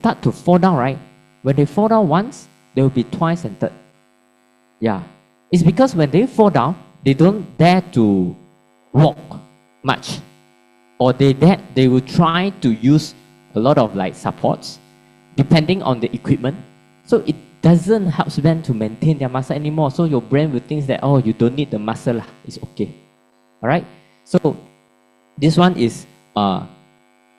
start to fall down, right? When they fall down once, they will be twice and third. Yeah. It's because when they fall down, they don't dare to walk much. Or they will try to use a lot of like supports, depending on the equipment. So it doesn't help them to maintain their muscle anymore. So your brain will think that, oh, you don't need the muscle, it's okay. Alright? So this one is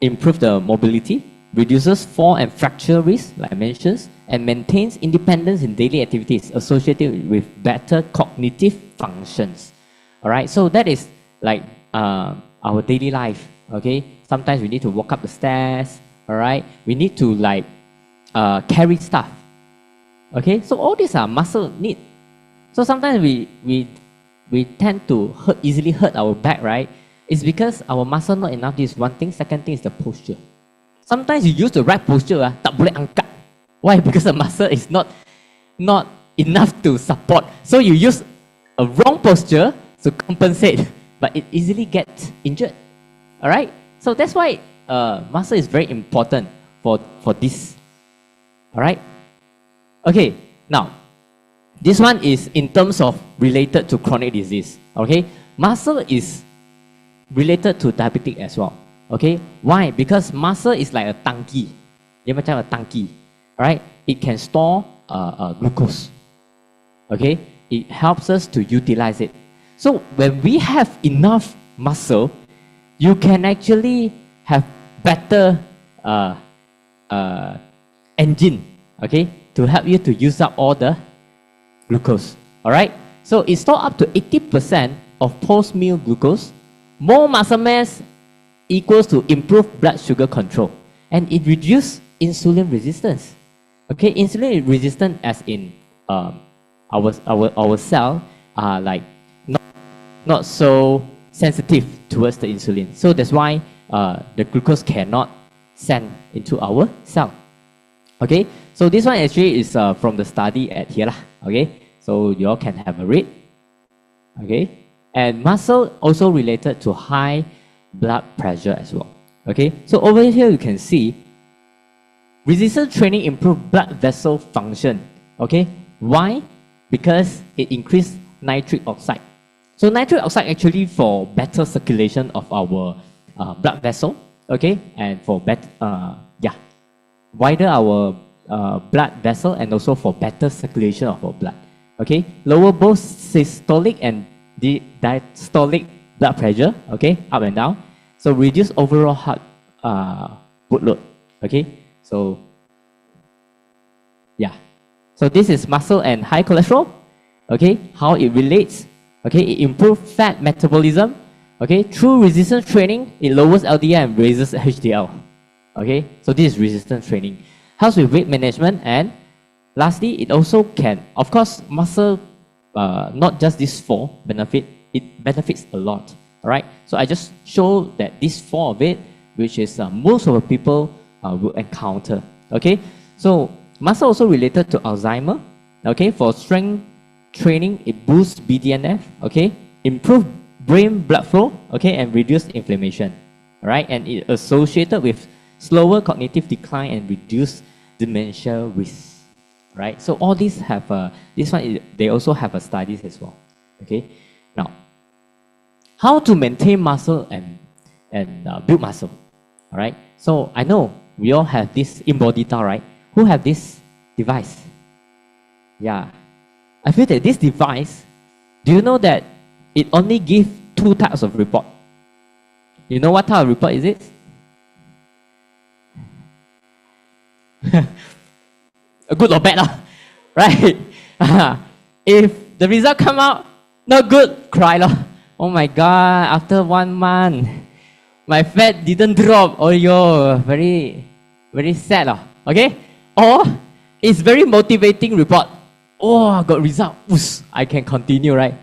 improve the mobility, reduces fall and fracture risk, like I mentioned, and maintains independence in daily activities associated with better cognitive functions. Alright, so that is like our daily life. Okay, sometimes we need to walk up the stairs. Alright, we need to like carry stuff. Okay, so all these are muscle need. So sometimes we tend to easily hurt our back, right? It's because our muscle not enough. This is one thing. Second thing is the posture. Sometimes you use the right posture, tak boleh angkat. Why? Because the muscle is not enough to support. So you use a wrong posture to compensate, but it easily gets injured. Alright? So that's why muscle is very important for this. Alright? Okay, now this one is in terms of related to chronic disease. Okay? Muscle is related to diabetic as well. Okay? Why? Because muscle is like a tangki. Dia macam a tangki. Alright? It can store glucose. Okay? It helps us to utilize it. So when we have enough muscle, you can actually have better engine, okay, to help you to use up all the glucose. Alright? So it stores up to 80% of post-meal glucose. More muscle mass equals to improved blood sugar control. And it reduces insulin resistance. Okay, insulin resistance as in our cell are like not so sensitive towards the insulin. So that's why the glucose cannot send into our cell. Okay, so this one actually is from the study at here. Okay, so you all can have a read. Okay, and muscle also related to high blood pressure as well. Okay, so over here you can see resistance training improves blood vessel function. Okay, why? Because it increases nitric oxide. So nitric oxide actually for better circulation of our blood vessel. Okay, and for better wider our blood vessel and also for better circulation of our blood. Okay, lower both systolic and diastolic blood pressure. Okay, up and down. So reduce overall heart workload. Okay, so yeah. So this is muscle and high cholesterol. Okay, how it relates. Okay, it improves fat metabolism. Okay, through resistance training, it lowers LDL and raises HDL. Okay, so this is resistance training. Helps with weight management, and lastly, it also can, of course, muscle, not just these four benefit, it benefits a lot. Alright, so I just show that these four of it, which is most of the people will encounter. Okay, so muscle also related to Alzheimer. Okay, for strength training, it boosts BDNF. Okay, improve brain blood flow. Okay, and reduce inflammation. Alright, and it associated with slower cognitive decline and reduced dementia risk. Right, so all these have this one they also have studies as well. Okay, now how to maintain muscle and build muscle. All right, so I know we all have this in-body towel, right? Who have this device? Yeah, I feel that this device, do you know that it only gives two types of report? You know what type of report is it? Good or bad, right? If the result come out not good, cry lah. Oh my God! After 1 month, my fat didn't drop. Oh yo, very, very sad lah. Okay? Or it's very motivating report. Oh, I got result. Oops, I can continue, right?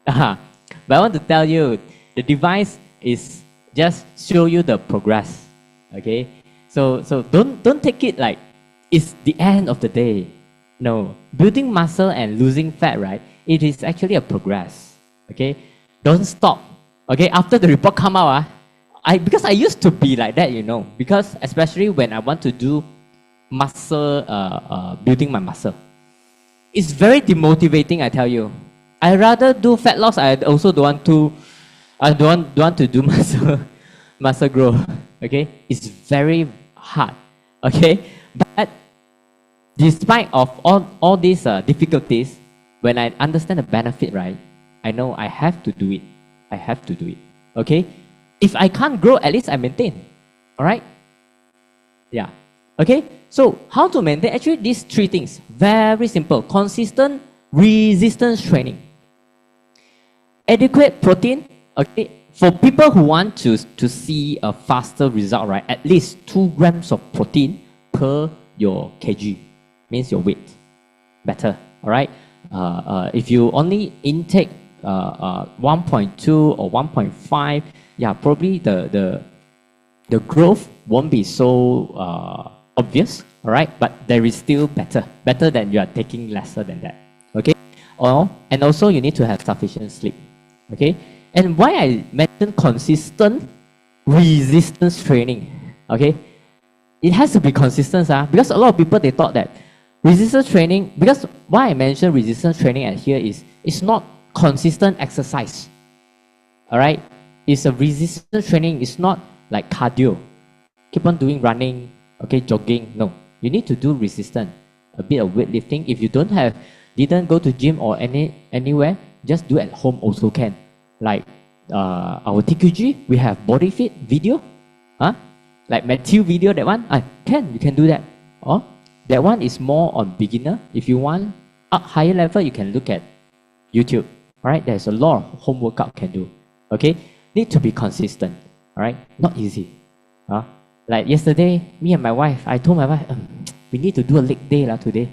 But I want to tell you, the device is just show you the progress. Okay? So don't take it like it's the end of the day. No, building muscle and losing fat, right? It is actually a progress. Okay, don't stop. Okay, after the report come out, because I used to be like that, you know. Because especially when I want to do muscle, building my muscle. It's very demotivating, I tell you. I rather do fat loss. I also don't want to. I don't want to do muscle growth. Okay, it's very hard. Okay, but despite of all these difficulties, when I understand the benefit, right, I know I have to do it. I have to do it. Okay, if I can't grow, at least I maintain. All right. Yeah. Okay. So how to maintain? Actually, these three things very simple: consistent resistance training, adequate protein. Okay. For people who want to see a faster result, right, at least 2 grams of protein per your kg, means your weight, better, all right? If you only intake 1.2 or 1.5, yeah, probably the growth won't be so obvious, all right? But there is still better than you are taking lesser than that, okay? And also you need to have sufficient sleep, okay? And why I mentioned consistent resistance training, okay? It has to be consistent, because a lot of people, they thought that resistance training, because why I mentioned resistance training at here is, it's not consistent exercise, all right? It's a resistance training. It's not like cardio. Keep on doing running, okay, jogging. No, you need to do resistance, a bit of weightlifting. If you didn't go to gym or anywhere, just do at home also can. Like our TQG, we have body fit video, like Matthew video, that one, you can do that. Or that one is more on beginner. If you want higher level, you can look at YouTube. All right, there's a lot of home workout can do. Okay, need to be consistent. All right, not easy. Like yesterday, me and my wife, I told my wife, we need to do a leg day today.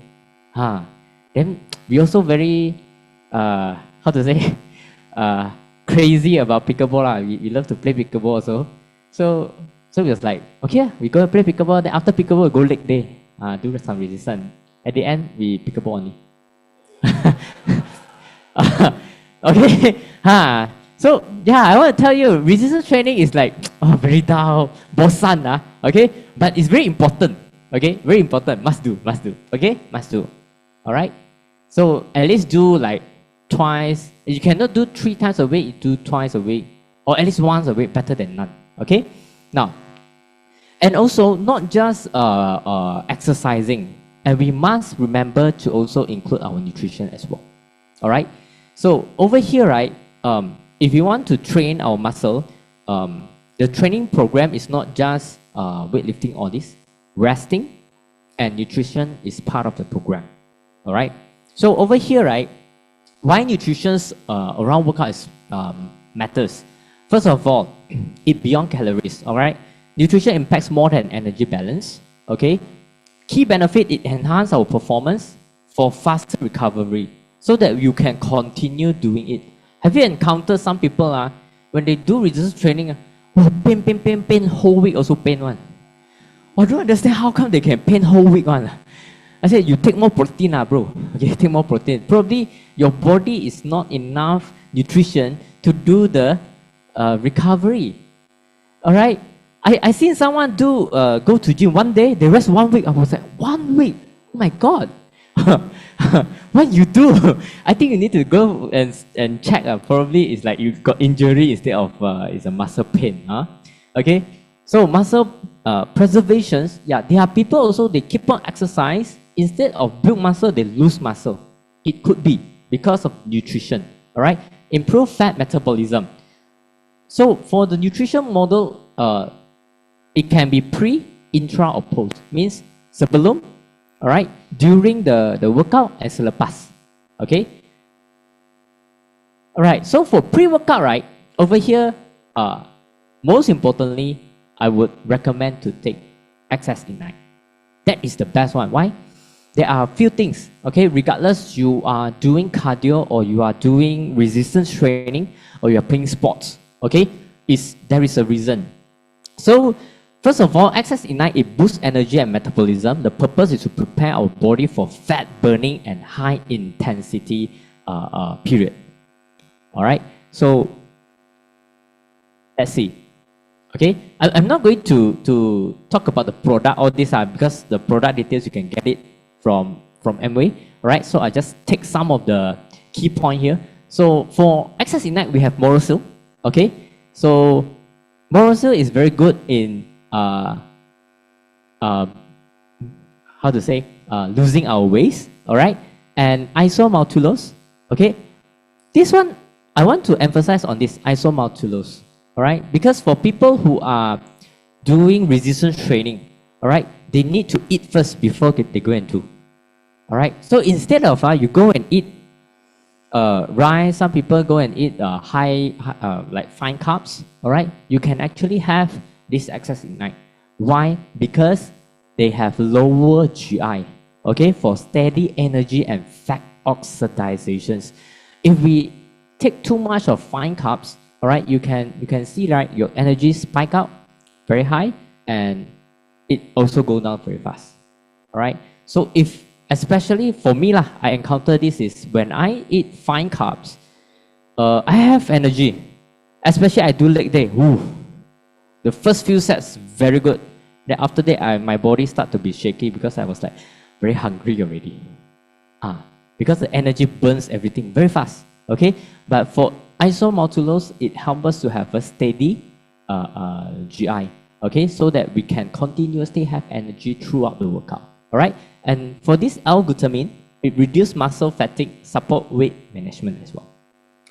Then we also very how to say crazy about pickleball. We love to play pickleball also. So we was like, okay, we go play pickleball. Then after pickleball, we go leg day. Do some resistance. At the end, we pickleball only. Okay. So yeah, I want to tell you, resistance training is like very dull, bosan. Okay, but it's very important. Okay, very important. Must do. Okay, must do. All right. So at least do like twice. You cannot do 3 times a week. You do twice a week, or at least once a week. Better than none. Okay. Now, and also not just exercising, and we must remember to also include our nutrition as well. All right. So over here, right? If you want to train our muscle, the training program is not just weightlifting, all this. Resting and nutrition is part of the program. All right. So over here, right? Why nutrition around workout is matters. First of all, eat beyond calories. All right. Nutrition impacts more than energy balance. Okay. Key benefit: it enhances our performance for faster recovery, so that you can continue doing it. Have you encountered some people when they do resistance training, pain, whole week also pain one. I don't understand how come they can pain whole week one. I said, you take more protein, bro. Okay, take more protein. Probably your body is not enough nutrition to do the recovery. All right. I seen someone do go to gym one day, they rest 1 week. I was like, 1 week? Oh my God. What you do? I think you need to go and check. Probably it's like you got injury instead of it's a muscle pain. Okay. So muscle preservations. Yeah, there are people also, they keep on exercise. Instead of build muscle, they lose muscle. It could be because of nutrition. All right. Improve fat metabolism. So for the nutrition model, it can be pre, intra, or post. Means sebelum, all right, during the workout and selepas. Okay. All right. So for pre-workout, right, over here, most importantly, I would recommend to take Ageless Asset. That is the best one. Why? There are a few things. Okay, regardless you are doing cardio or you are doing resistance training or you are playing sports. Okay, there is a reason. So first of all, Ageless Asset, it boosts energy and metabolism. The purpose is to prepare our body for fat burning and high intensity period. All right. So let's see. Okay, I'm not going to talk about the product, all these are because the product details you can get it from Amway, right? So I just take some of the key point here. So for Access Ignite, we have Morosil, okay? So Morosil is very good in how to say, losing our waist, all right? And isomaltulose, okay? This one, I want to emphasize on this isomaltulose, all right? Because for people who are doing resistance training, all right, they need to eat first before they go and do, all right? So instead of you go and eat rice, some people go and eat high like fine carbs, all right? You can actually have this Access Ignite. Why? Because they have lower GI, okay, for steady energy and fat oxidizations. If we take too much of fine carbs, all right, you can see right, your energy spike up very high and it also go down very fast, all right? So if, especially for me lah, I encounter this is when I eat fine carbs, I have energy, especially I do leg day. Woo. The first few sets very good. Then after that, my body start to be shaky because I was like very hungry already. Because the energy burns everything very fast. Okay, but for isomaltulose, it helps us to have a steady GI. Okay, so that we can continuously have energy throughout the workout. All right, and for this L-glutamine, it reduces muscle fatigue, support weight management as well.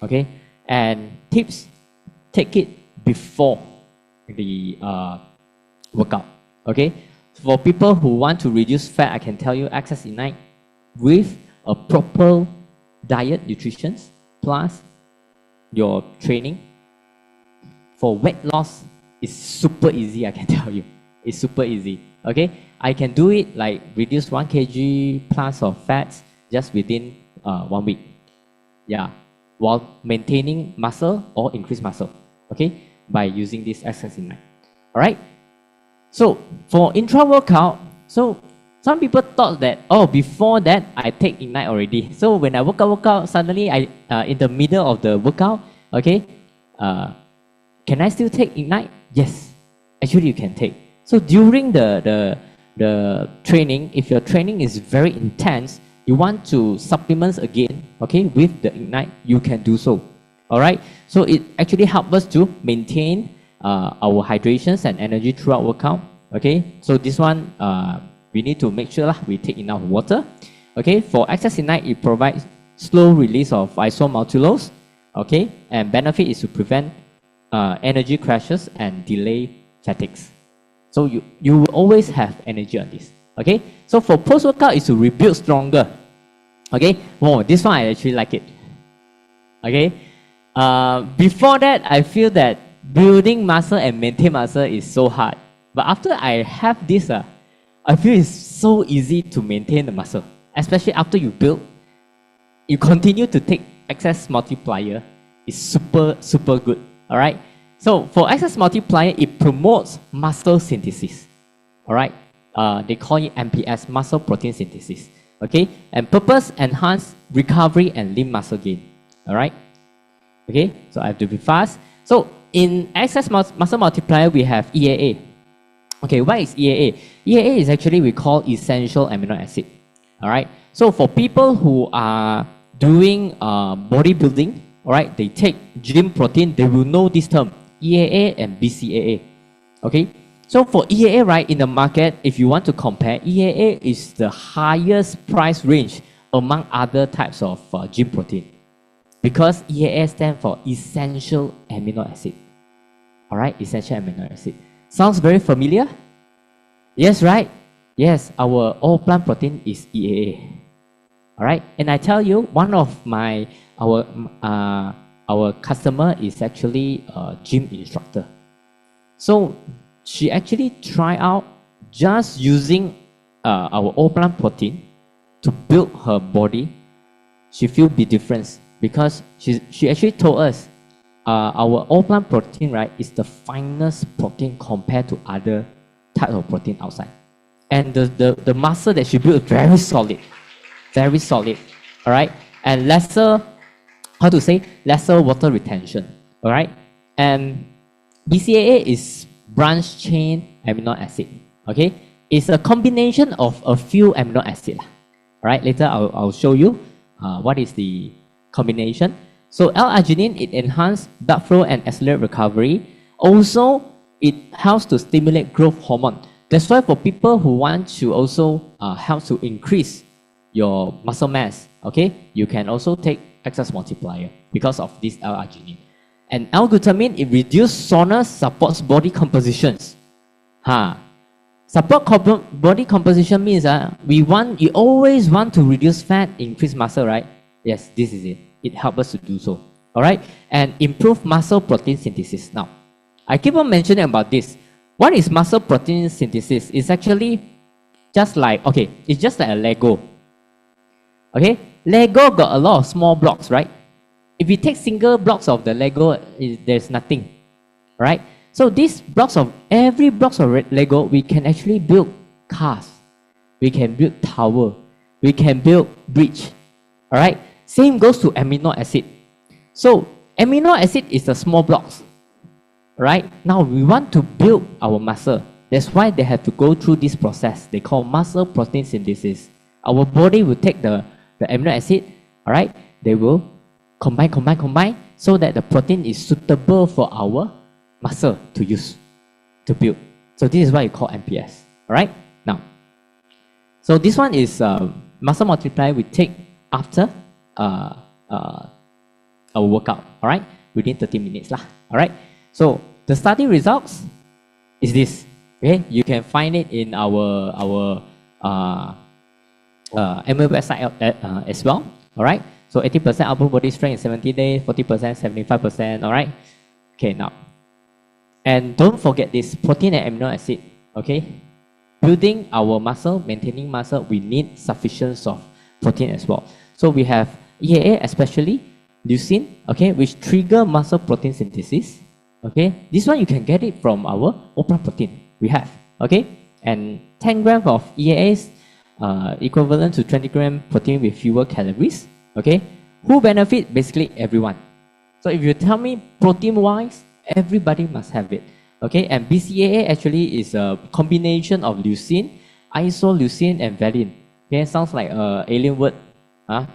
Okay, and tips: take it before the workout. Okay, for people who want to reduce fat, I can tell you Access Ignite with a proper diet, nutrition, plus your training. For weight loss, it's super easy, I can tell you. It's super easy. Okay, I can do it like reduce 1 kg plus of fats just within 1 week. Yeah, while maintaining muscle or increase muscle. Okay, by using this Access Ignite. All right. So for intra-workout, so some people thought that, oh, before that, I take Ignite already. So when I work out, suddenly I in the middle of the workout, okay, can I still take Ignite? Yes, actually you can take. So during the training, if your training is very intense, you want to supplement again, okay, with the Ignite, you can do so. All right. So it actually helps us to maintain our hydrations and energy throughout workout. Okay, so this one we need to make sure we take enough water. Okay, for Access Ignite, it provides slow release of isomaltulose. Okay, and benefit is to prevent energy crashes and delay fatigues. So you will always have energy on this. Okay, so for post workout is to rebuild stronger. Okay, wow, this one I actually like it. Okay, before that I feel that building muscle and maintain muscle is so hard. But after I have this, I feel it's so easy to maintain the muscle. Especially after you build, you continue to take Access Multiplier. It's super, super good. All right. So for Access Multiplier, it promotes muscle synthesis. All right. They call it MPS, muscle protein synthesis. Okay. And purpose enhance recovery and lean muscle gain. All right. Okay. So I have to be fast. So in Access Muscle Multiplier, we have EAA. Okay, what is EAA? EAA is actually we call essential amino acid. All right. So for people who are doing bodybuilding, all right, they take gym protein, they will know this term, EAA and BCAA. Okay. So for EAA, right, in the market, if you want to compare, EAA is the highest price range among other types of gym protein. Because EAA stands for essential amino acid. All right, essential amino acid. Sounds very familiar? Yes, right? Yes, our all plant protein is EAA. All right, and I tell you, one of our customer is actually a gym instructor. So she actually try out just using our all plant protein to build her body. She feel the difference because she actually told us our all plant protein, right, is the finest protein compared to other types of protein outside. And the muscle that she built very solid. Very solid. All right. And lesser water retention. All right. And BCAA is branch chain amino acid. Okay, it's a combination of a few amino acids. Alright, later I'll show you what is the combination. So L-arginine, it enhances blood flow and accelerate recovery. Also, it helps to stimulate growth hormone. That's why for people who want to also help to increase your muscle mass, okay, you can also take Ageless multiplier because of this L-arginine. And L-glutamine, it reduces soreness, supports body compositions. Support body composition means you always want to reduce fat, increase muscle, right? Yes, this is it. It helps us to do so. Alright? And improve muscle protein synthesis. Now, I keep on mentioning about this. What is muscle protein synthesis? It's actually just like, okay, it's just like a Lego. Okay? Lego got a lot of small blocks, right? If you take single blocks of the Lego, there's nothing. Right? So these blocks of, every blocks of Lego, we can actually build cars. We can build tower. We can build bridge. Alright? Same goes to amino acid. So amino acid is the small blocks. Right? Now we want to build our muscle. That's why they have to go through this process. They call muscle protein synthesis. Our body will take the amino acid, alright? They will combine, so that the protein is suitable for our muscle to use, to build. So this is what you call MPS, alright? Now, so this one is muscle multiplier we take after our workout, alright? Within 30 minutes lah, alright? So the study results is this. Okay, you can find it in our ML website as well. All right. So 80% upper body strength in 70 days, 40%, 75%. All right. Okay, now, and don't forget this protein and amino acid. Okay, building our muscle, maintaining muscle, we need sufficient of protein as well. So we have EAA, especially leucine. Okay, which trigger muscle protein synthesis. Okay, this one you can get it from our open protein we have. Okay, and 10 grams of EAAs equivalent to 20 gram protein with fewer calories. Okay, who benefit? Basically everyone. So if you tell me protein wise, everybody must have it. Okay, and BCAA actually is a combination of leucine, isoleucine, and valine. Okay, sounds like an alien word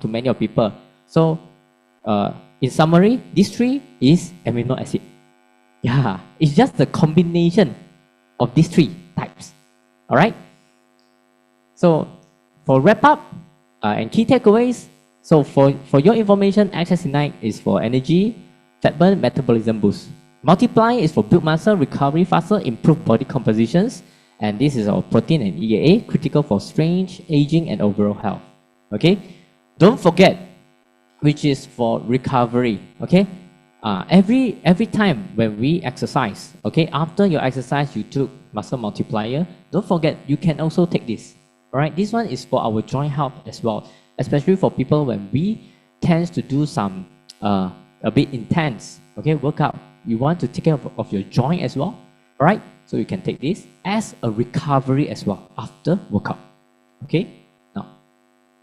to many of people. So in summary, these three is amino acid. Yeah, it's just the combination of these three types. All right. So for wrap up and key takeaways. So for your information, Ageless Ignite is for energy, fat burn, metabolism boost. Multiply is for build muscle, recovery faster, improve body compositions. And this is our protein and EAA, critical for strength, aging, and overall health. Okay. Don't forget, which is for recovery. Okay. Every time when we exercise, okay, after your exercise, you took muscle multiplier. Don't forget, you can also take this. All right. This one is for our joint health as well, especially for people when we tend to do some a bit intense, okay, workout. You want to take care of your joint as well. All right. So you can take this as a recovery as well after workout. Okay. Now,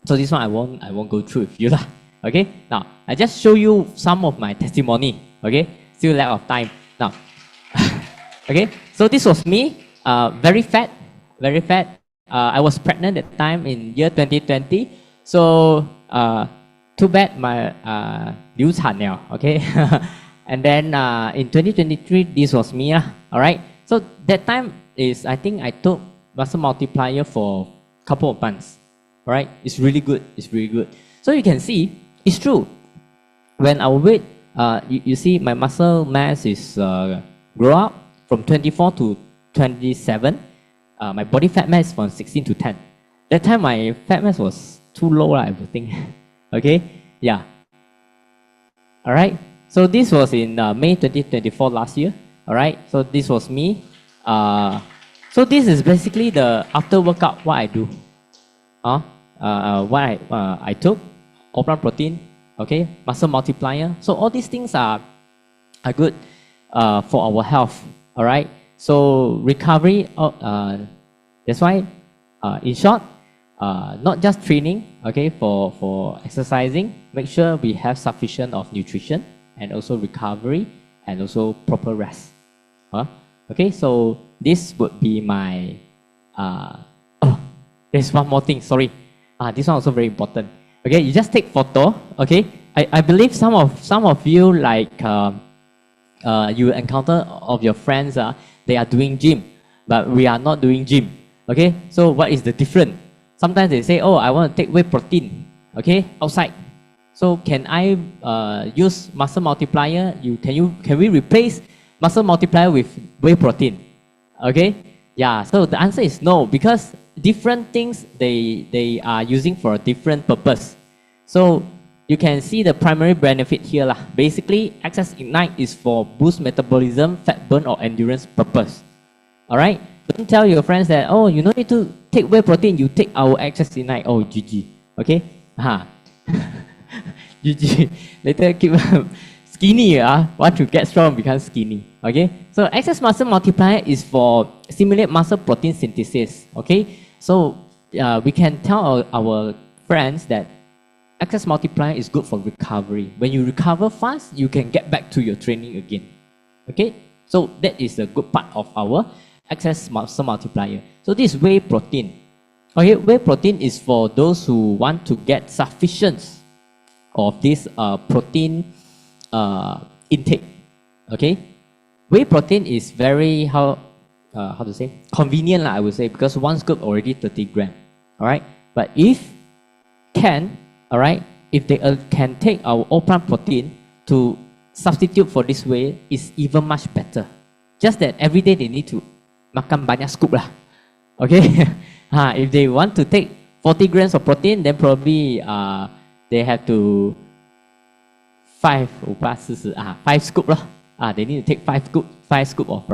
so this one I won't go through with you lah. Okay. Now I just show you some of my testimony. Okay. Still lack of time now. Okay. So this was me. Very fat. I was pregnant at the time in year 2020. So too bad my 流产了. Okay. And then in 2023, this was me. All right. So that time is, I think I took muscle multiplier for a couple of months. All right. It's really good. It's really good. So you can see, it's true. When our weight, you see my muscle mass is grow up from 24 to 27. My body fat mass from 16 to 10. That time my fat mass was too low, I would think. Okay. Yeah. All right. So this was in May 2024 last year. All right. So this was me. So this is basically the after workout what I do. What I took open protein. Okay. Muscle multiplier. So all these things are good for our health. All right. So recovery. That's why, in short, not just training. Okay. For exercising, make sure we have sufficient of nutrition and also recovery and also proper rest. Okay, so this would be my, oh, there's one more thing, sorry. This one also very important. Okay, you just take photo, okay? I believe some of you like, you encounter of your friends, they are doing gym, but we are not doing gym, okay? So what is the difference? Sometimes they say, oh, I want to take whey protein, okay, outside. So can I use muscle multiplier? Can we replace muscle multiplier with whey protein? Okay, yeah. So the answer is no, because different things they are using for a different purpose. So you can see the primary benefit here lah. Basically, Access Ignite is for boost metabolism, fat burn, or endurance purpose. All right. Don't tell your friends that, oh, you don't need to take whey protein. You take our Access Ignite. Oh, GG. Okay. GG. Later keep skinny. Want to get strong, become skinny. Okay. So Access Muscle Multiplier is for stimulate muscle protein synthesis. Okay. So we can tell our friends that Access Multiplier is good for recovery. When you recover fast, you can get back to your training again. Okay. So that is a good part of our Access Muscle Multiplier. So this is whey protein. Okay, whey protein is for those who want to get sufficient of this protein intake. Okay, whey protein is very how to say, convenient I would say, because one scoop already 30 grams. All right, but if they can take our all-plant protein to substitute for this whey, is even much better. Just that every day they need to makan banyak scoop lah. Okay. If they want to take 40 grams of protein, then probably they have to 5 scoop lah. They need to take 5 scoop of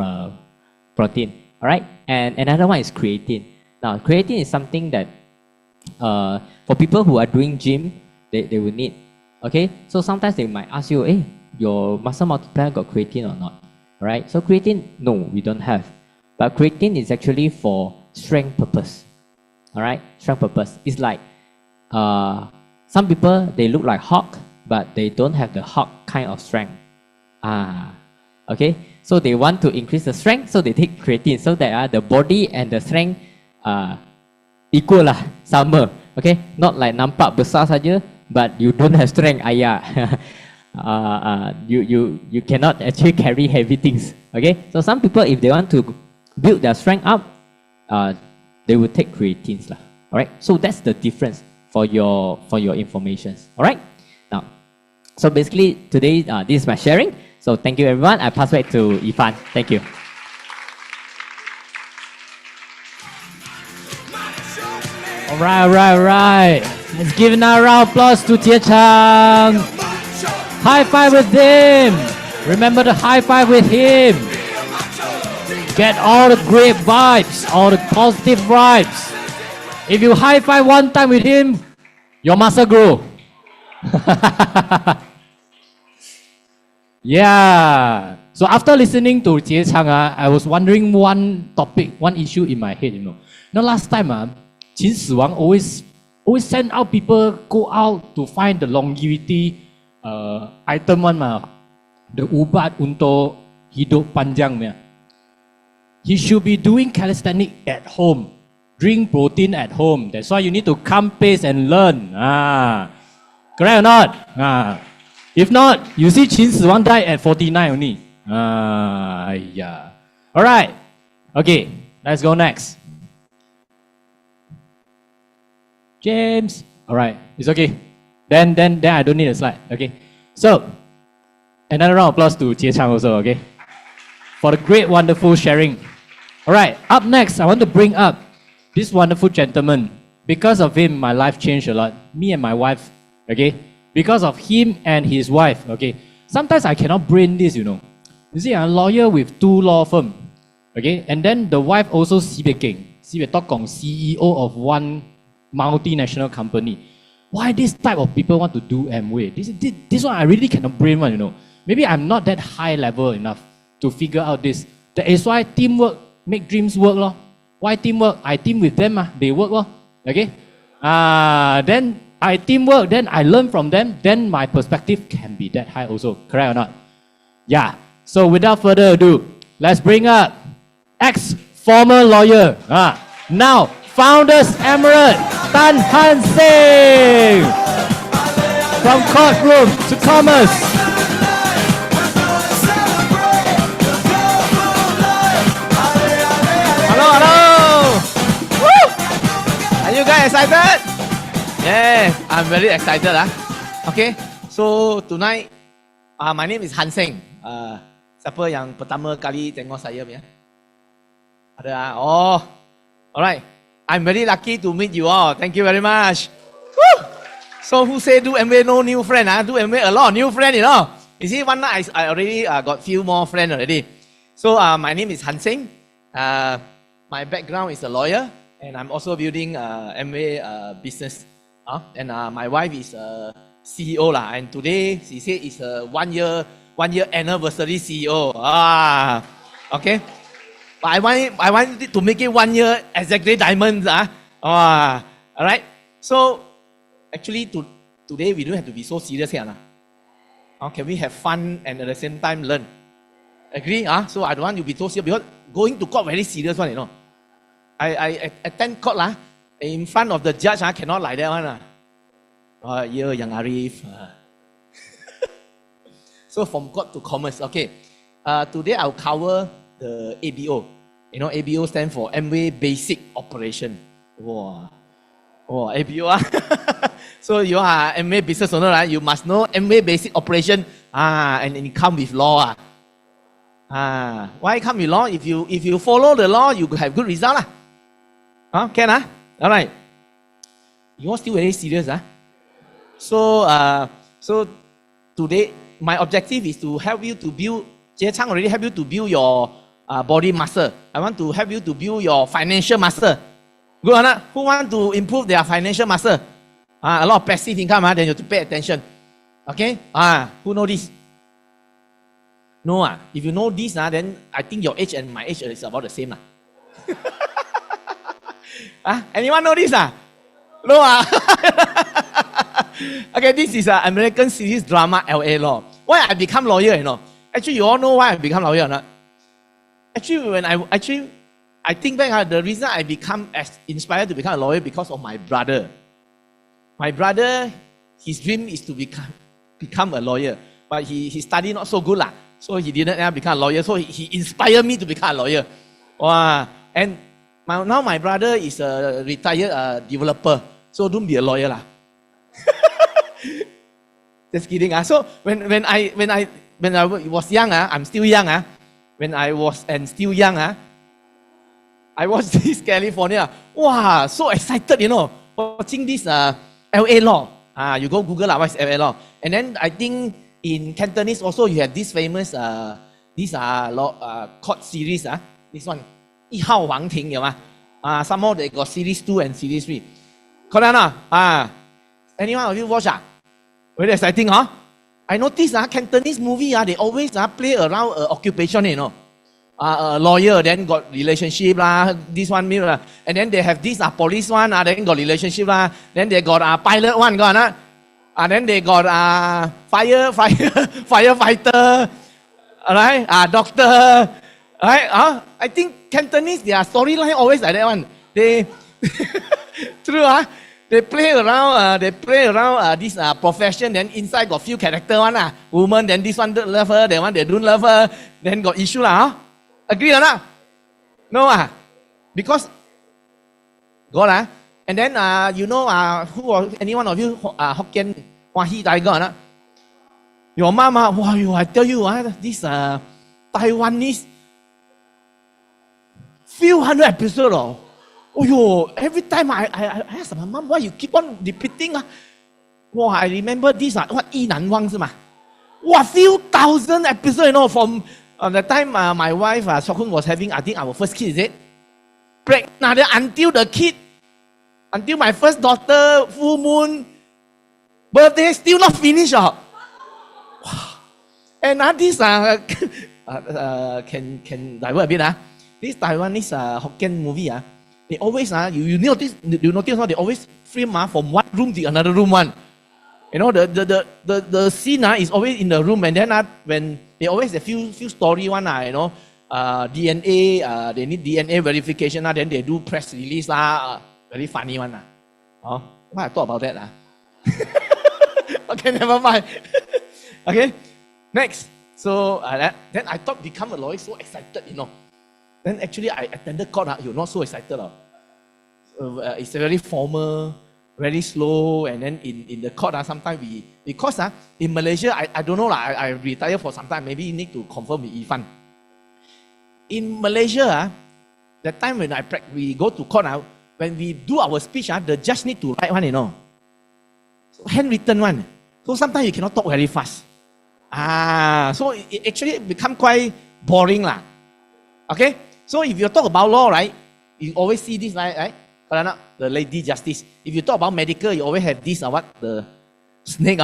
protein. All right. And another one is creatine. Now, creatine is something that for people who are doing gym, they will need. Okay. So sometimes they might ask you, hey, your muscle multiplier got creatine or not? All right. So creatine, no, we don't have. But creatine is actually for strength purpose. All right, strength purpose. It's like some people, they look like Hulk, but they don't have the Hulk kind of strength. Okay, so they want to increase the strength, so they take creatine, so that the body and the strength equal lah, sama. Okay, not like nampak besar saja, but you don't have strength. You cannot actually carry heavy things. Okay, so some people, if they want to build their strength up, they will take creatines lah. All right, so that's the difference for your information. All right, now, so basically today this is my sharing. So thank you everyone. I pass back to Ifan. Thank you. All right. Let's give another round of applause to Jie Chang. High five with him. Remember to high five with him. Get all the great vibes, all the positive vibes. If you high five one time with him, your muscle grow. Yeah. So after listening to Jie Chang, I was wondering one topic, one issue in my head. Now last time, Qin Shi Wang always send out people go out to find the longevity item one the ubat untuk hidup panjang punya. He should be doing calisthenics at home, drink protein at home. That's why you need to come pace and learn. Correct or not? If not, you see Qin Shi Wang died at 49 only. Yeah. All right. Okay, let's go next. James. All right, it's okay. Then I don't need a slide. Okay. So, another round of applause to Jie Chang also. Okay. For the great, wonderful sharing. All right. Up next, I want to bring up this wonderful gentleman. Because of him, my life changed a lot. Me and my wife. Okay. Because of him and his wife. Okay. Sometimes I cannot brain this, You see, I'm a lawyer with 2 law firms. Okay. And then the wife also CEO of one multinational company. Why this type of people want to do Amway? This one I really cannot brain one, Maybe I'm not that high level enough to figure out this. That is why teamwork make dreams work lor. Why teamwork? I team with them, they work lor. Okay? Then I teamwork, then I learn from them, then my perspective can be that high also. Correct or not? Yeah. So without further ado, let's bring up ex-former lawyer. Now, Founders Emirate, Tan Han Seng. From courtroom to commerce. Hello. Woo! Are you guys excited? Yes, I'm very excited. Okay, so tonight, my name is Han Seng. Siapa yang pertama kali tengok saya punya? Ada oh, alright. I'm very lucky to meet you all. Thank you very much. Woo! So who say do MBA no new friend? Do MBA a lot of new friend, you know. You see, one night I already got few more friends already. So my name is Han Seng. My background is a lawyer, and I'm also building MBA business. And my wife is a CEO lah. And today she said it's a one year anniversary CEO. Okay. But I want it to make it 1 year exactly diamonds. Alright. So actually today we don't have to be so serious here. Can we have fun and at the same time learn? Agree? So I don't want you to be so serious because going to court very serious one, you know. I attend court in front of the judge cannot like that one. Yang Arif. So from court to commerce. Okay. Today I'll cover the ABO. You know, ABO stands for Amway Basic Operation. Wow, ABO. So you are Amway business owner, right? You must know Amway Basic Operation. And it come with law. Why come with law? If you follow the law, you have good result. Can all right. You all still very serious, So today my objective is to help you to build. Jie Chang already help you to build your body muscle. I want to help you to build your financial muscle. Good or not? Who want to improve their financial muscle? A lot of passive income, then you have to pay attention. Okay? Who know this? No. If you know this, then I think your age and my age is about the same. Anyone know this? No. Okay, this is an American series drama, LA Law. Why I become lawyer, you know? Actually, you all know why I become lawyer or not? Actually, when I think back, the reason I become inspired to become a lawyer because of my brother. My brother, his dream is to become a lawyer, but he studied not so good so he didn't become a lawyer. So he inspired me to become a lawyer. And now my brother is a retired developer, so don't be a lawyer . Just kidding. So when I was young, I'm still young. When I was still young, I watched this California. Wow, so excited, you know, watching this LA Law. You go Google what's LA Law. And then I think in Cantonese also you have this famous court series. This one, 一号皇庭有吗? Some more they got series 2 and series 3. Correct? Anyone of you watch? Very exciting, I noticed Cantonese movie, they always play around occupation, you know. A lawyer, then got relationship, this one, and then they have this police one, then got relationship, then they got pilot one, then they got firefighter, right? Doctor, right? I think Cantonese, their storyline always like that one. They, true, They play around this profession, then inside got few character one, woman, then this one love her, that one they don't love her, then got issue Agree or not? No because got and then you know any one of you Hokkien Hwahi Tiger or not? Your mama, wow, I tell you this Taiwanese few hundred episodes. Every time I ask my mom, why you keep on repeating? I remember this, what, 意难忘是吗? Few thousand episodes, you know, from the time my wife, Sokun, was having, I think, our first kid, is it? Pregnant, until my first daughter, full moon, birthday, still not finished. And this, can divert a bit, this Taiwanese Hokkien movie, they always, you notice how they always film from one room to another room one. You know, the scene is always in the room, and then when they always a few story one, you know, DNA, they need DNA verification, then they do press release. Very funny one. Oh, why I thought about that? Okay, never mind. Okay, next. So then I thought become a lawyer, so excited, Then actually I attended court, you're not so excited. It's very formal, very slow, and then in the court, sometimes because in Malaysia, I don't know, I retire for some time, maybe you need to confirm with Ifan. In Malaysia, that time when we go to court, when we do our speech, the judge need to write one, So handwritten one. So sometimes you cannot talk very fast. So it actually become quite boring. Okay? So if you talk about law, right, you always see this, right? The lady justice. If you talk about medical, you always have this, the snake.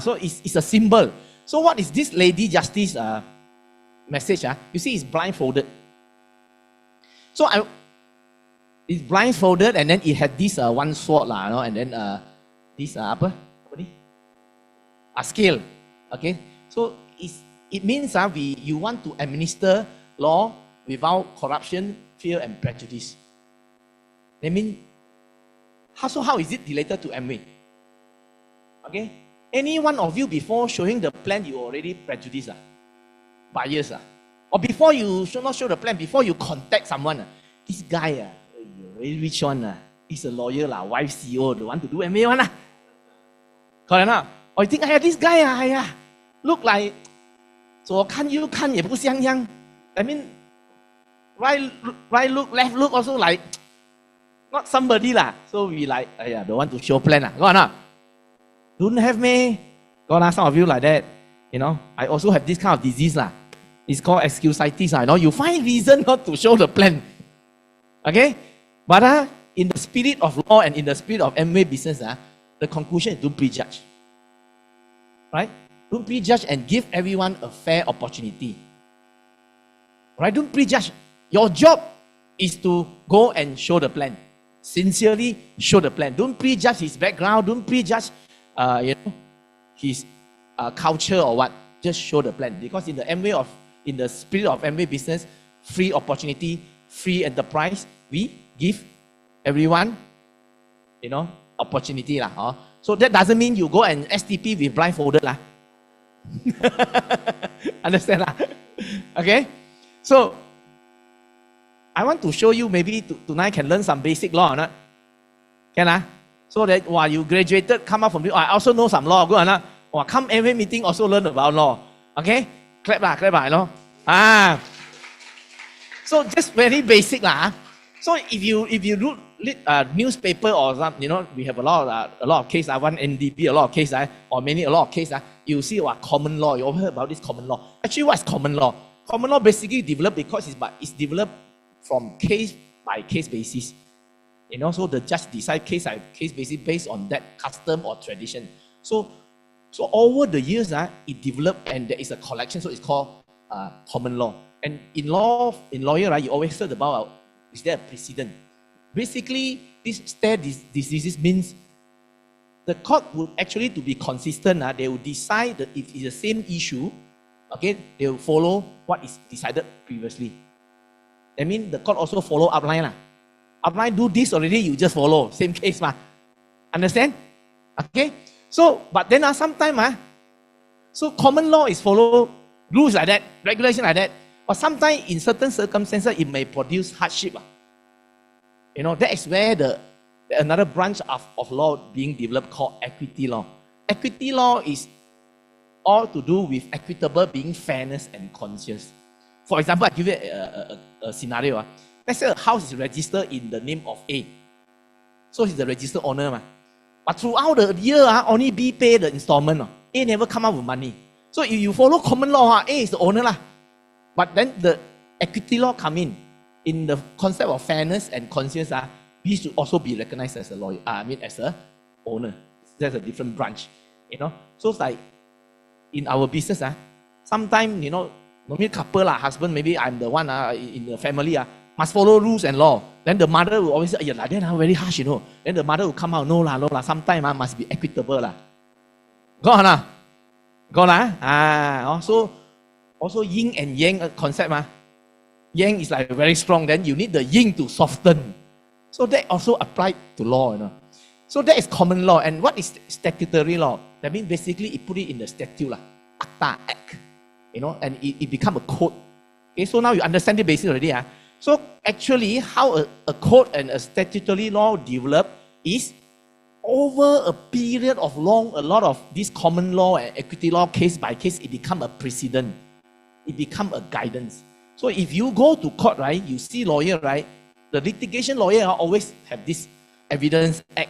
So it's a symbol. So what is this lady justice message? You see, it's blindfolded. So it's blindfolded, and then it had this one sword, and then this a scale. Okay, so it means you want to administer law without corruption, fear, and prejudice. I mean, how is it related to Amway? Okay, any one of you before showing the plan, you already prejudiced, bias, or before you should not show the plan, before you contact someone, this guy, very rich one, he's a lawyer, wife CEO, the one to do Amway one, correct? Or you think, this guy, look like 左看右看也不像样. I mean, right look, left look also like not somebody lah. So we like, don't want to show plan. Go on. Don't have me. Go on, some of you like that. I also have this kind of disease lah. It's called excusitis. You find reason not to show the plan. Okay? But in the spirit of law and in the spirit of Amway business, the conclusion is don't prejudge. Right? Don't prejudge and give everyone a fair opportunity. Right? Don't prejudge. Your job is to go and show the plan. Sincerely show the plan. Don't prejudge his background. Don't prejudge his culture or what. Just show the plan. Because in the spirit of Amway business, free opportunity, free enterprise, we give everyone, opportunity lah. So that doesn't mean you go and STP with blindfolded lah. Understand lah? Okay? So I want to show you, maybe tonight can learn some basic law or not? Can So that while you graduated, come out from I also know some law. Good or not? Come every meeting also learn about law. Okay? Clap lah, So just very basic lah. So if you read newspaper or something, we have a lot of case. One NDP, a lot of case, or a lot of case. You see what common law. You all heard about this common law. Actually, what's common law? Common law basically developed because it's developed from case by case basis. So the judge decide case by case basis based on that custom or tradition. So over the years, it developed and there is a collection. So it's called common law. And in lawyer, you always heard about is there a precedent? Basically, this stare decisis means the court will actually, to be consistent, they will decide that if it's the same issue, okay, they will follow what is decided previously. That means the court also follow upline. Upline do this already, you just follow. Same case. Understand? Okay? So, but then sometimes, so common law is follow rules like that, regulation like that. But sometimes in certain circumstances, it may produce hardship. That is where another branch of law being developed called equity law. Equity law is all to do with equitable being fairness and conscious. For example, I give you a scenario. Let's say a house is registered in the name of A. So he's the registered owner. But throughout the year, only B pay the installment. A never come out with money. So if you follow common law, A is the owner. But then the equity law come in the concept of fairness and conscience, we should also be recognized as a lawyer. As a owner. There's a different branch. So it's like in our business, sometimes maybe couple husband, maybe I'm the one in the family must follow rules and law. Then the mother will always say, like that very harsh, Then the mother will come out, no lah. Sometimes must be equitable Go on Go on Also yin and yang concept yang is like very strong, then you need the yin to soften. So that also applied to law, you know. So that is common law. And what is statutory law? That means basically it put it in the statute, acta, act, you know, and it become a code. Okay, so now you understand the basics already. So actually, how a code and a statutory law develop is over a period of a lot of this common law and equity law, case by case, it become a precedent. It become a guidance. So if you go to court, right, you see lawyer, right, the litigation lawyer always have this evidence act.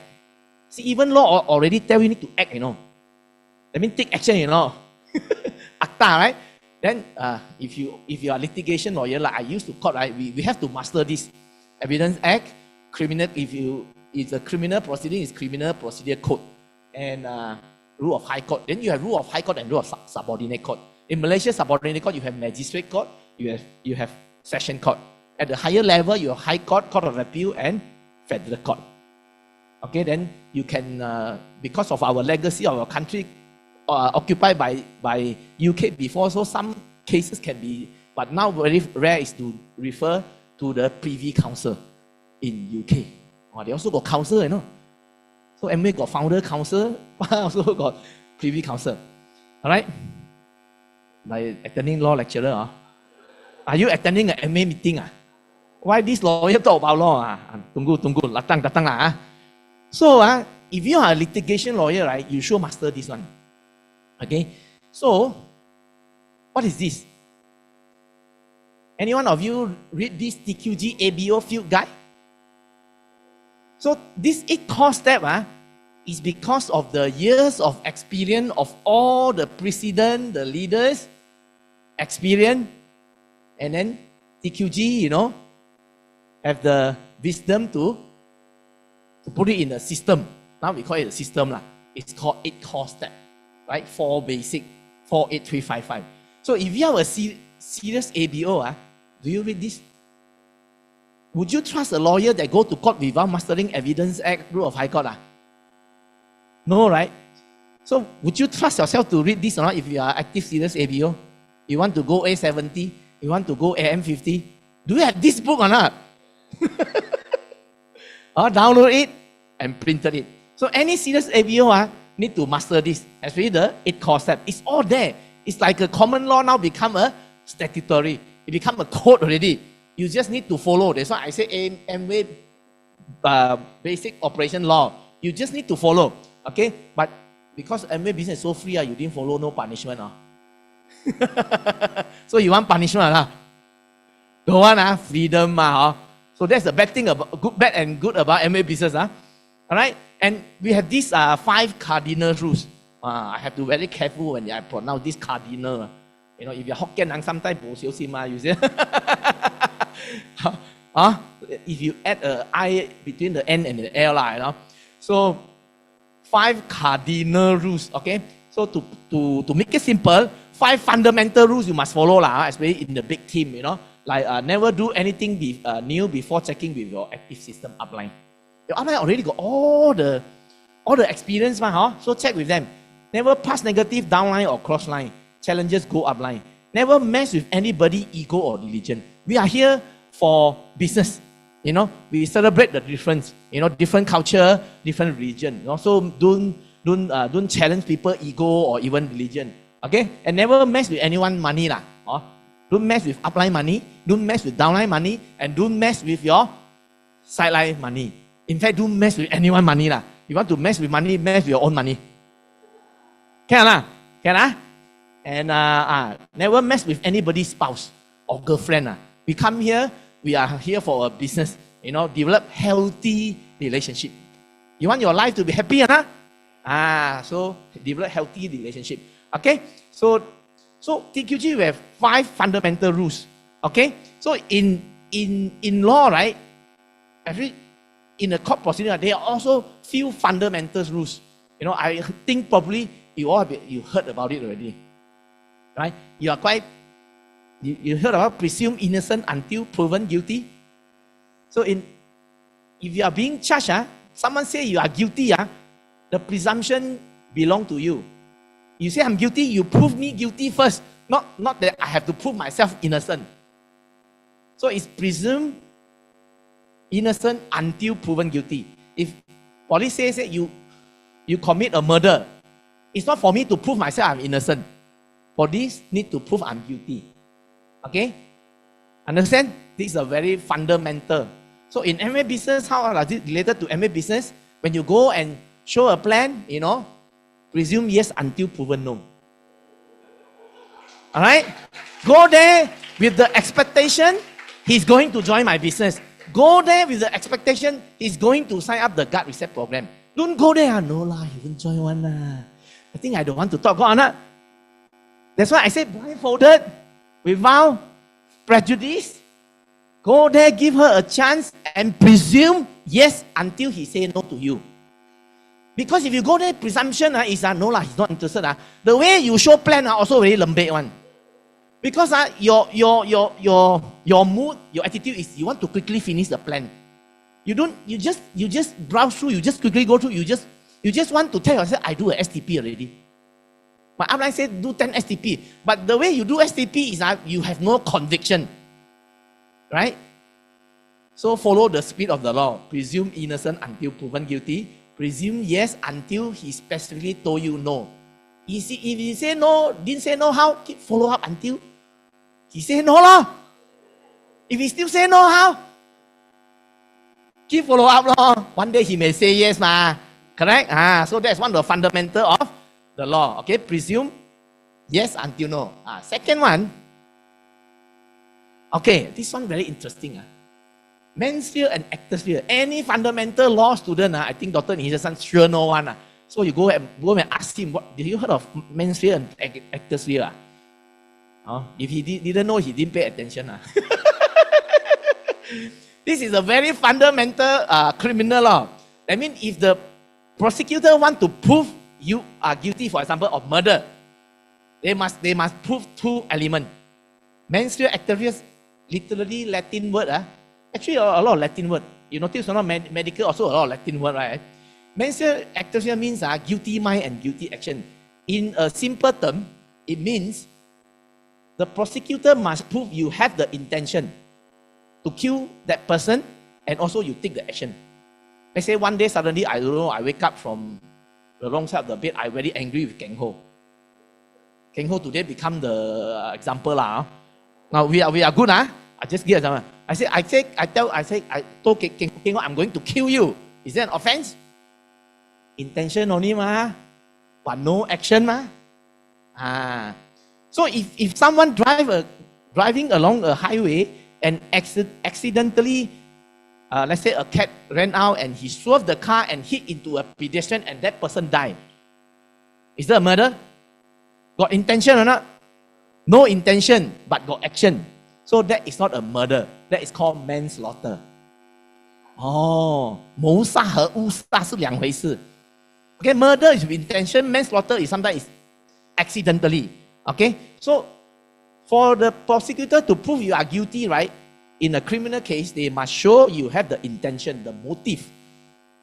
See, even law already tell you need to act, you know. That means take action, you know. Acta, right? Then if you are litigation lawyer, like I used to court, right, we have to master this evidence act, criminal, if a criminal proceeding is criminal procedure code, and rule of high court. Then you have rule of high court and rule of subordinate court. In Malaysia, subordinate court, you have magistrate court, you have session court. At the higher level, you have high court, court of appeal, and federal court. Okay, then you can, because of our legacy of our country, occupied by UK before, so some cases can be, but now very rare is to refer to the Privy Council in UK. They also got council, you know. So MA got founder council, also got Privy Council. All right? Like attending law lecturer. Are you attending an MA meeting? Why this lawyer talk about law? Tunggu, datang lah. So if you are a litigation lawyer, right, you should master this one. Okay? So, what is this? Any one of you read this TQG ABO field guide? So this 8 core step is because of the years of experience of all the precedent, the leaders, experience, and then TQG, you know, have the wisdom to put it in a system. Now we call it a system. It's called 8 core step, right? 4 basic, 48355. So if you have a serious ABO, do you read this? Would you trust a lawyer that go to court without mastering evidence act, rule of high court? No, right? So would you trust yourself to read this or not if you are active serious ABO? You want to go A70? You want to go AM50? Do you have this book or not? Download it and printed it. So any serious ABO need to master this. Especially the 8 core step. It's all there. It's like a common law now become a statutory. It become a code already. You just need to follow. That's why I say MA basic operation law. You just need to follow. Okay? But because MA business is so free, you didn't follow, no punishment. So you want punishment? Don't want freedom. So that's the bad thing about bad and good about MA business. Alright? And we have these 5 cardinal rules. I have to be very careful when I pronounce this cardinal. You know, if you're Hokkien, sometimes you say. If you add an I between the N and the L, you know. So 5 cardinal rules. Okay. So to make it simple, 5 fundamental rules you must follow, especially in the big team. You know, like never do anything new before checking with your active system upline. Your upline already got all the experience, so check with them. Never pass negative downline or cross line. Challenges go upline. Never mess with anybody ego or religion. We are here for business. You know, we celebrate the difference. You know, different culture, different religion. You know, so don't challenge people ego or even religion. Okay, and never mess with anyone money Don't mess with upline money. Don't mess with downline money, and don't mess with your sideline money. In fact, don't mess with anyone money You want to mess with money, mess with your own money. Can And never mess with anybody's spouse or girlfriend. We come here, we are here for a business. You know, develop healthy relationship. You want your life to be happy, so develop healthy relationship. Okay, so TQG we have 5 fundamental rules. Okay, so in law, right? Actually, in the court proceeding, there are also few fundamental rules. You know, I think probably you heard about it already, right? You heard about presumed innocent until proven guilty. So if you are being charged, someone say you are guilty, the presumption belong to you. You say I'm guilty, you prove me guilty first. Not that I have to prove myself innocent. So it's presumed innocent until proven guilty. If police says that you commit a murder, it's not for me to prove myself I'm innocent. Police need to prove I'm guilty. Okay? Understand? This is a very fundamental. So in MA business, how is it related to MA business? When you go and show a plan, presume yes until proven no. Alright? Go there with the expectation he's going to join my business. Go there with the expectation he's going to sign up the guard reset program. Don't go there, no lah, he won't join one lah. I think I don't want to talk. Go on. That's why I said blindfolded, without prejudice. Go there, give her a chance and presume yes until he say no to you. Because if you go there, presumption is no lah, he's not interested. The way you show plan also very lembek one. Because your mood, your attitude is you want to quickly finish the plan. You just browse through, you just quickly go through, you just want to tell yourself, I do a STP already. My upline said do 10 STP. But the way you do STP is you have no conviction. Right? So follow the spirit of the law. Presume innocent until proven guilty. Presume yes until he specifically told you no. If he say no, didn't say no, how? Keep follow up until he say no lah. If he still say no, how? Keep follow up lah. One day he may say yes ma. Correct? So that's one of the fundamental of the law. Okay, presume yes until no. Second one. Okay, this one very interesting. Mens-sphere and actor-sphere. Any fundamental law student, I think Dr. Nijisan sure know one. So you go and ask him, did you heard of mens-sphere and actor-sphere? If he didn't know, he didn't pay attention. This is a very fundamental criminal law. I mean, if the prosecutor want to prove you are guilty, for example, of murder, they must prove two elements. Mens-sphere, actor-sphere, literally Latin word. Actually, a lot of Latin word. You notice a lot of medical also a lot of Latin word, right? Mens-sphere, actor-sphere means guilty mind and guilty action. In a simple term, it means the prosecutor must prove you have the intention to kill that person and also you take the action. Let's say one day suddenly, I don't know, I wake up from the wrong side of the bed, I'm very angry with Keng Ho. Keng Ho today become the example lah. Now we are good. I just give example. I told Keng Ho, I'm going to kill you. Is that an offense? Intention only ma, but no action ma. So if someone driving along a highway and accidentally, let's say a cat ran out and he swerved the car and hit into a pedestrian and that person died, is that a murder? Got intention or not? No intention, but got action. So that is not a murder. That is called manslaughter. 谋杀和误杀是两回事。Okay, murder is with intention. Manslaughter is sometimes accidentally. Okay, so for the prosecutor to prove you are guilty, right? In a criminal case, they must show you have the intention, the motive.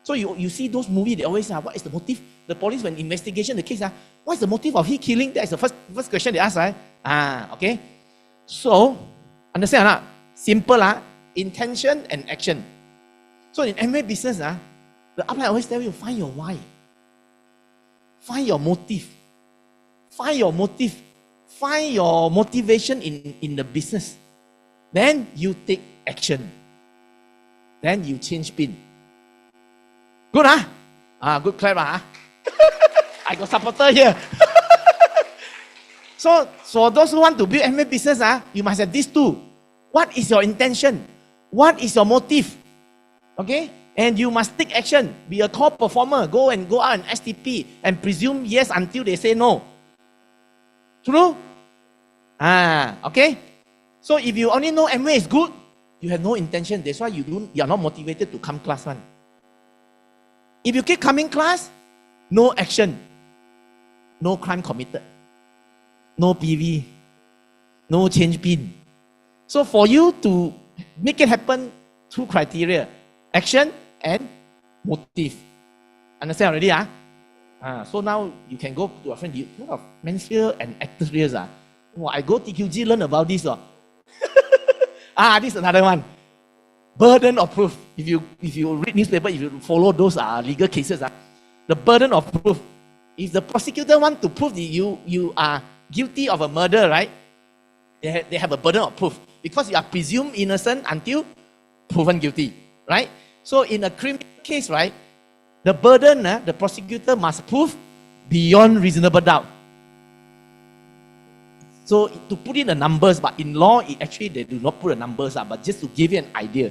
So you see those movies, they always say, what is the motive? The police, when investigation the case, what is the motive of he killing? That is the first question they ask, right? Okay. So, understand or not? Simple, intention and action. So in MA business, the upline always tell you, find your why. Find your motive. Find your motive. Find your motivation in the business. Then you take action. Then you change pin. Good, good clap, I got supporter here. So for those who want to build MA business, you must have these two. What is your intention? What is your motive? Okay? And you must take action. Be a core performer. Go out and STP and presume yes until they say no. True? Okay? So if you only know MA is good, you have no intention. That's why you are not motivated to come class 1. If you keep coming class, no action, no crime committed, no PV, no change pin. So for you to make it happen, 2 criteria, action and motive. Understand already? So now you can go to a friend, you know of mens-sphere and actor-sphere. I go TQG learn about this. This is another one. Burden of proof. If you read newspaper, if you follow those legal cases, the burden of proof. If the prosecutor want to prove that you are guilty of a murder, right? They have a burden of proof because you are presumed innocent until proven guilty, right? So in a criminal case, right, the burden, the prosecutor must prove beyond reasonable doubt. So to put in the numbers, but in law, actually they do not put the numbers, but just to give you an idea.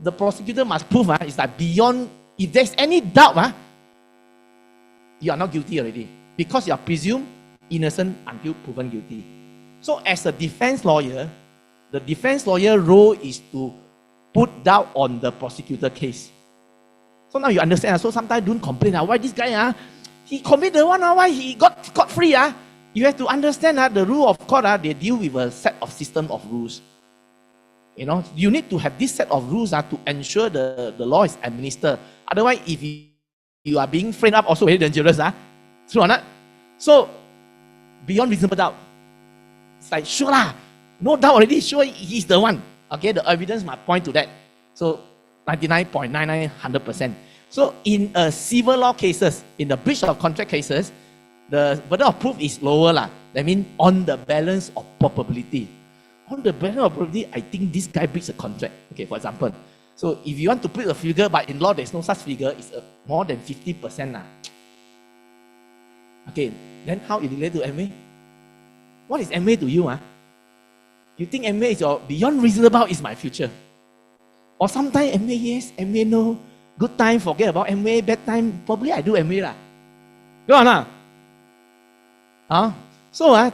The prosecutor must prove is that beyond, if there's any doubt, you are not guilty already because you are presumed innocent until proven guilty. So as a defense lawyer, the defense lawyer role is to put doubt on the prosecutor case. So now you understand. So sometimes don't complain. Why this guy, he committed the one, why he got scot free? You have to understand the rule of court, they deal with a set of system of rules. You need to have this set of rules to ensure the law is administered. Otherwise, if you are being framed up, also very dangerous. True or not? So, beyond reasonable doubt. It's like, sure lah. No doubt already, sure he's the one. Okay, the evidence must point to that. So, 99.99, 100%. So, in civil law cases, in the breach of contract cases, the burden of proof is lower lah. That means on the balance of probability. On the balance of probability, I think this guy breaks a contract. Okay, for example. So if you want to put a figure, but in law there's no such figure, it's more than 50%. Okay, then how it relates to MA? What is MA to you? You think MA is your beyond reasonable is my future? Or sometimes MA yes, MA no. Good time, forget about MA. Bad time, probably I do MA lah. Go on So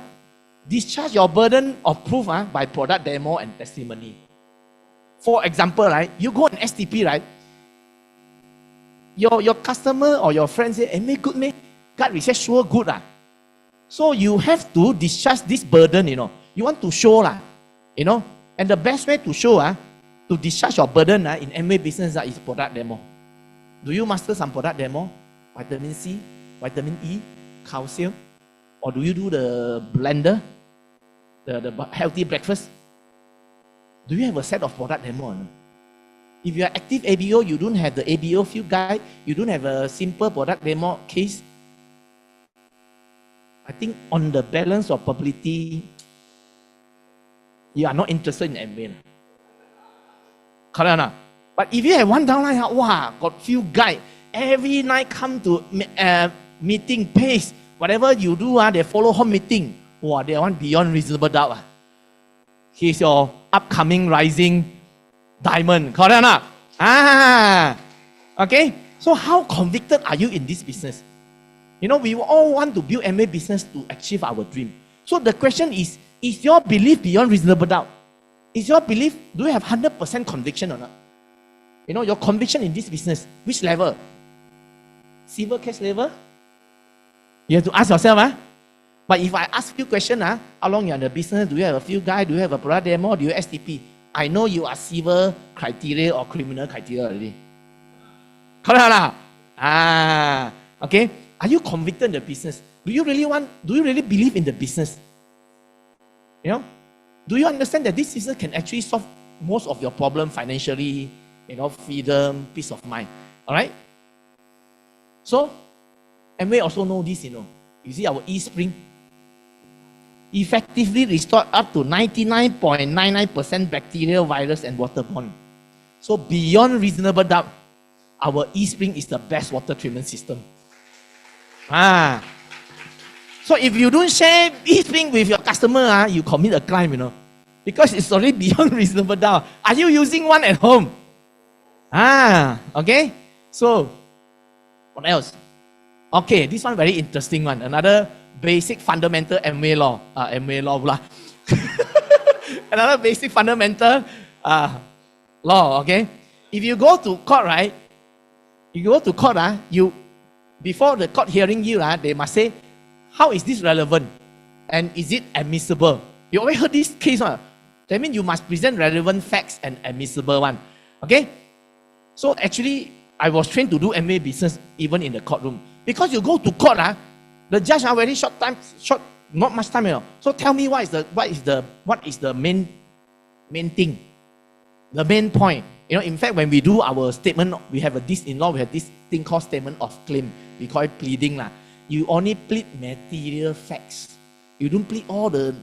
discharge your burden of proof by product demo and testimony. For example, right, you go on STP, right? Your customer or your friend say, MA good me? God research sure good lah. So you have to discharge this burden, You want to show lah, And the best way to show to discharge your burden in MA business is product demo. Do you master some product demo? Vitamin C, vitamin E, calcium? Or do you do the blender? The healthy breakfast? Do you have a set of product demo? If you are active ABO, you don't have the ABO field guide, you don't have a simple product demo case. I think on the balance of probability, you are not interested in MA. Correct? But if you have one downline, got few guide, every night come to meeting pace, whatever you do, they follow home meeting. They want beyond reasonable doubt. He's your upcoming rising diamond. Correct? Okay. So how convicted are you in this business? We all want to build MA business to achieve our dream. So the question is your belief beyond reasonable doubt? Is your belief, do you have 100% conviction or not? Your conviction in this business, which level? Civil case level? You have to ask yourself, But if I ask you question, how long you are in the business? Do you have a field guide? Do you have a product demo? Do you STP? I know you are civil criteria or criminal criteria already. Correct? Okay. Are you convicted in the business? Do you really believe in the business? Do you understand that this business can actually solve most of your problem financially, freedom, peace of mind? Alright? So, MA also know this, You see our eSpring effectively restore up to 99.99% bacterial, virus, and waterborne. So beyond reasonable doubt, our eSpring is the best water treatment system. So if you don't share eSpring with your customer, you commit a crime, Because it's already beyond reasonable doubt. Are you using one at home? Okay. So, what else? Okay, this one very interesting one. Another basic fundamental MA law. Another basic fundamental law, okay? If you go to court, right? Before the court hearing you, they must say, how is this relevant? And is it admissible? You already heard this case, That means you must present relevant facts and admissible one. Okay? So actually, I was trained to do MA business even in the courtroom. Because you go to court, the judge very short Not much time, So tell me what is the main thing, the main point. In fact, when we do our statement, we have in law, we have this thing called statement of claim. We call it pleading lah. You only plead material facts. You don't plead all the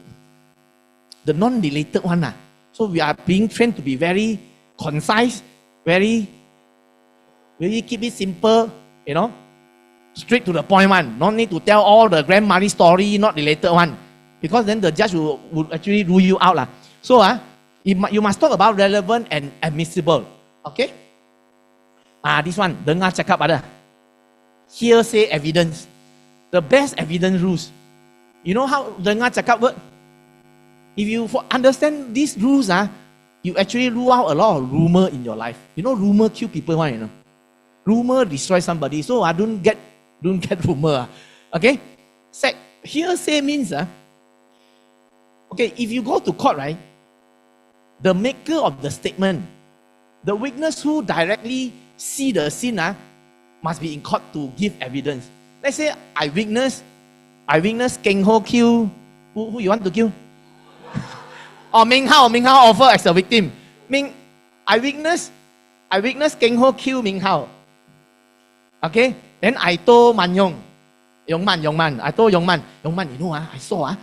non-related one lah. So we are being trained to be very concise, very keep it simple, straight to the point one. No need to tell all the grandmother story, not related one, because then the judge would actually rule you out lah. So you must talk about relevant and admissible. Okay? This one, dengar cakap ada. Hearsay evidence. The best evidence rules. You know how dengar cakap work? If you understand these rules, you actually rule out a lot of rumor in your life. Rumor kill people one, Rumor destroy somebody. So don't get rumor. Okay? Hearsay means, okay, if you go to court, right? The maker of the statement, the witness who directly see the scene, must be in court to give evidence. Let's say I witness Keng Ho kill, who you want to kill? Or Ming Hao offer as a victim. I witness Keng Ho kill Ming Hao. Okay? Then I told Yong Man, I told Yong Man, I saw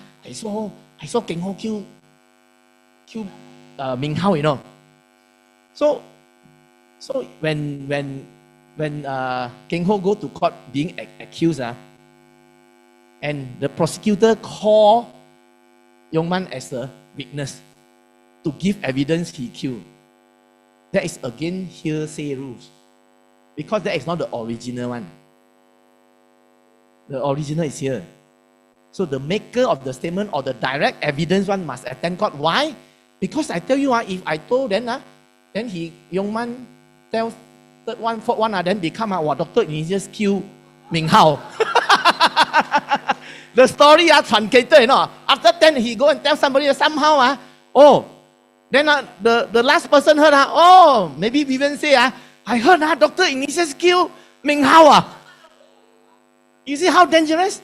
Keng Ho kill Ming Hao, So when Keng Ho go to court being accused, and the prosecutor call Yong Man as a witness to give evidence he killed, that is again hearsay rules, because that is not the original one. The original is here. So the maker of the statement or the direct evidence one must attend court. Why? Because I tell you, if I told then Yong Man tells third one, fourth one, then become Dr. Ignatius kill Ming Hao. The story truncated, After 10, he go and tell somebody somehow, then the last person heard, maybe Vivian say, I heard Dr. Ignatius kill Ming Hao. You see how dangerous?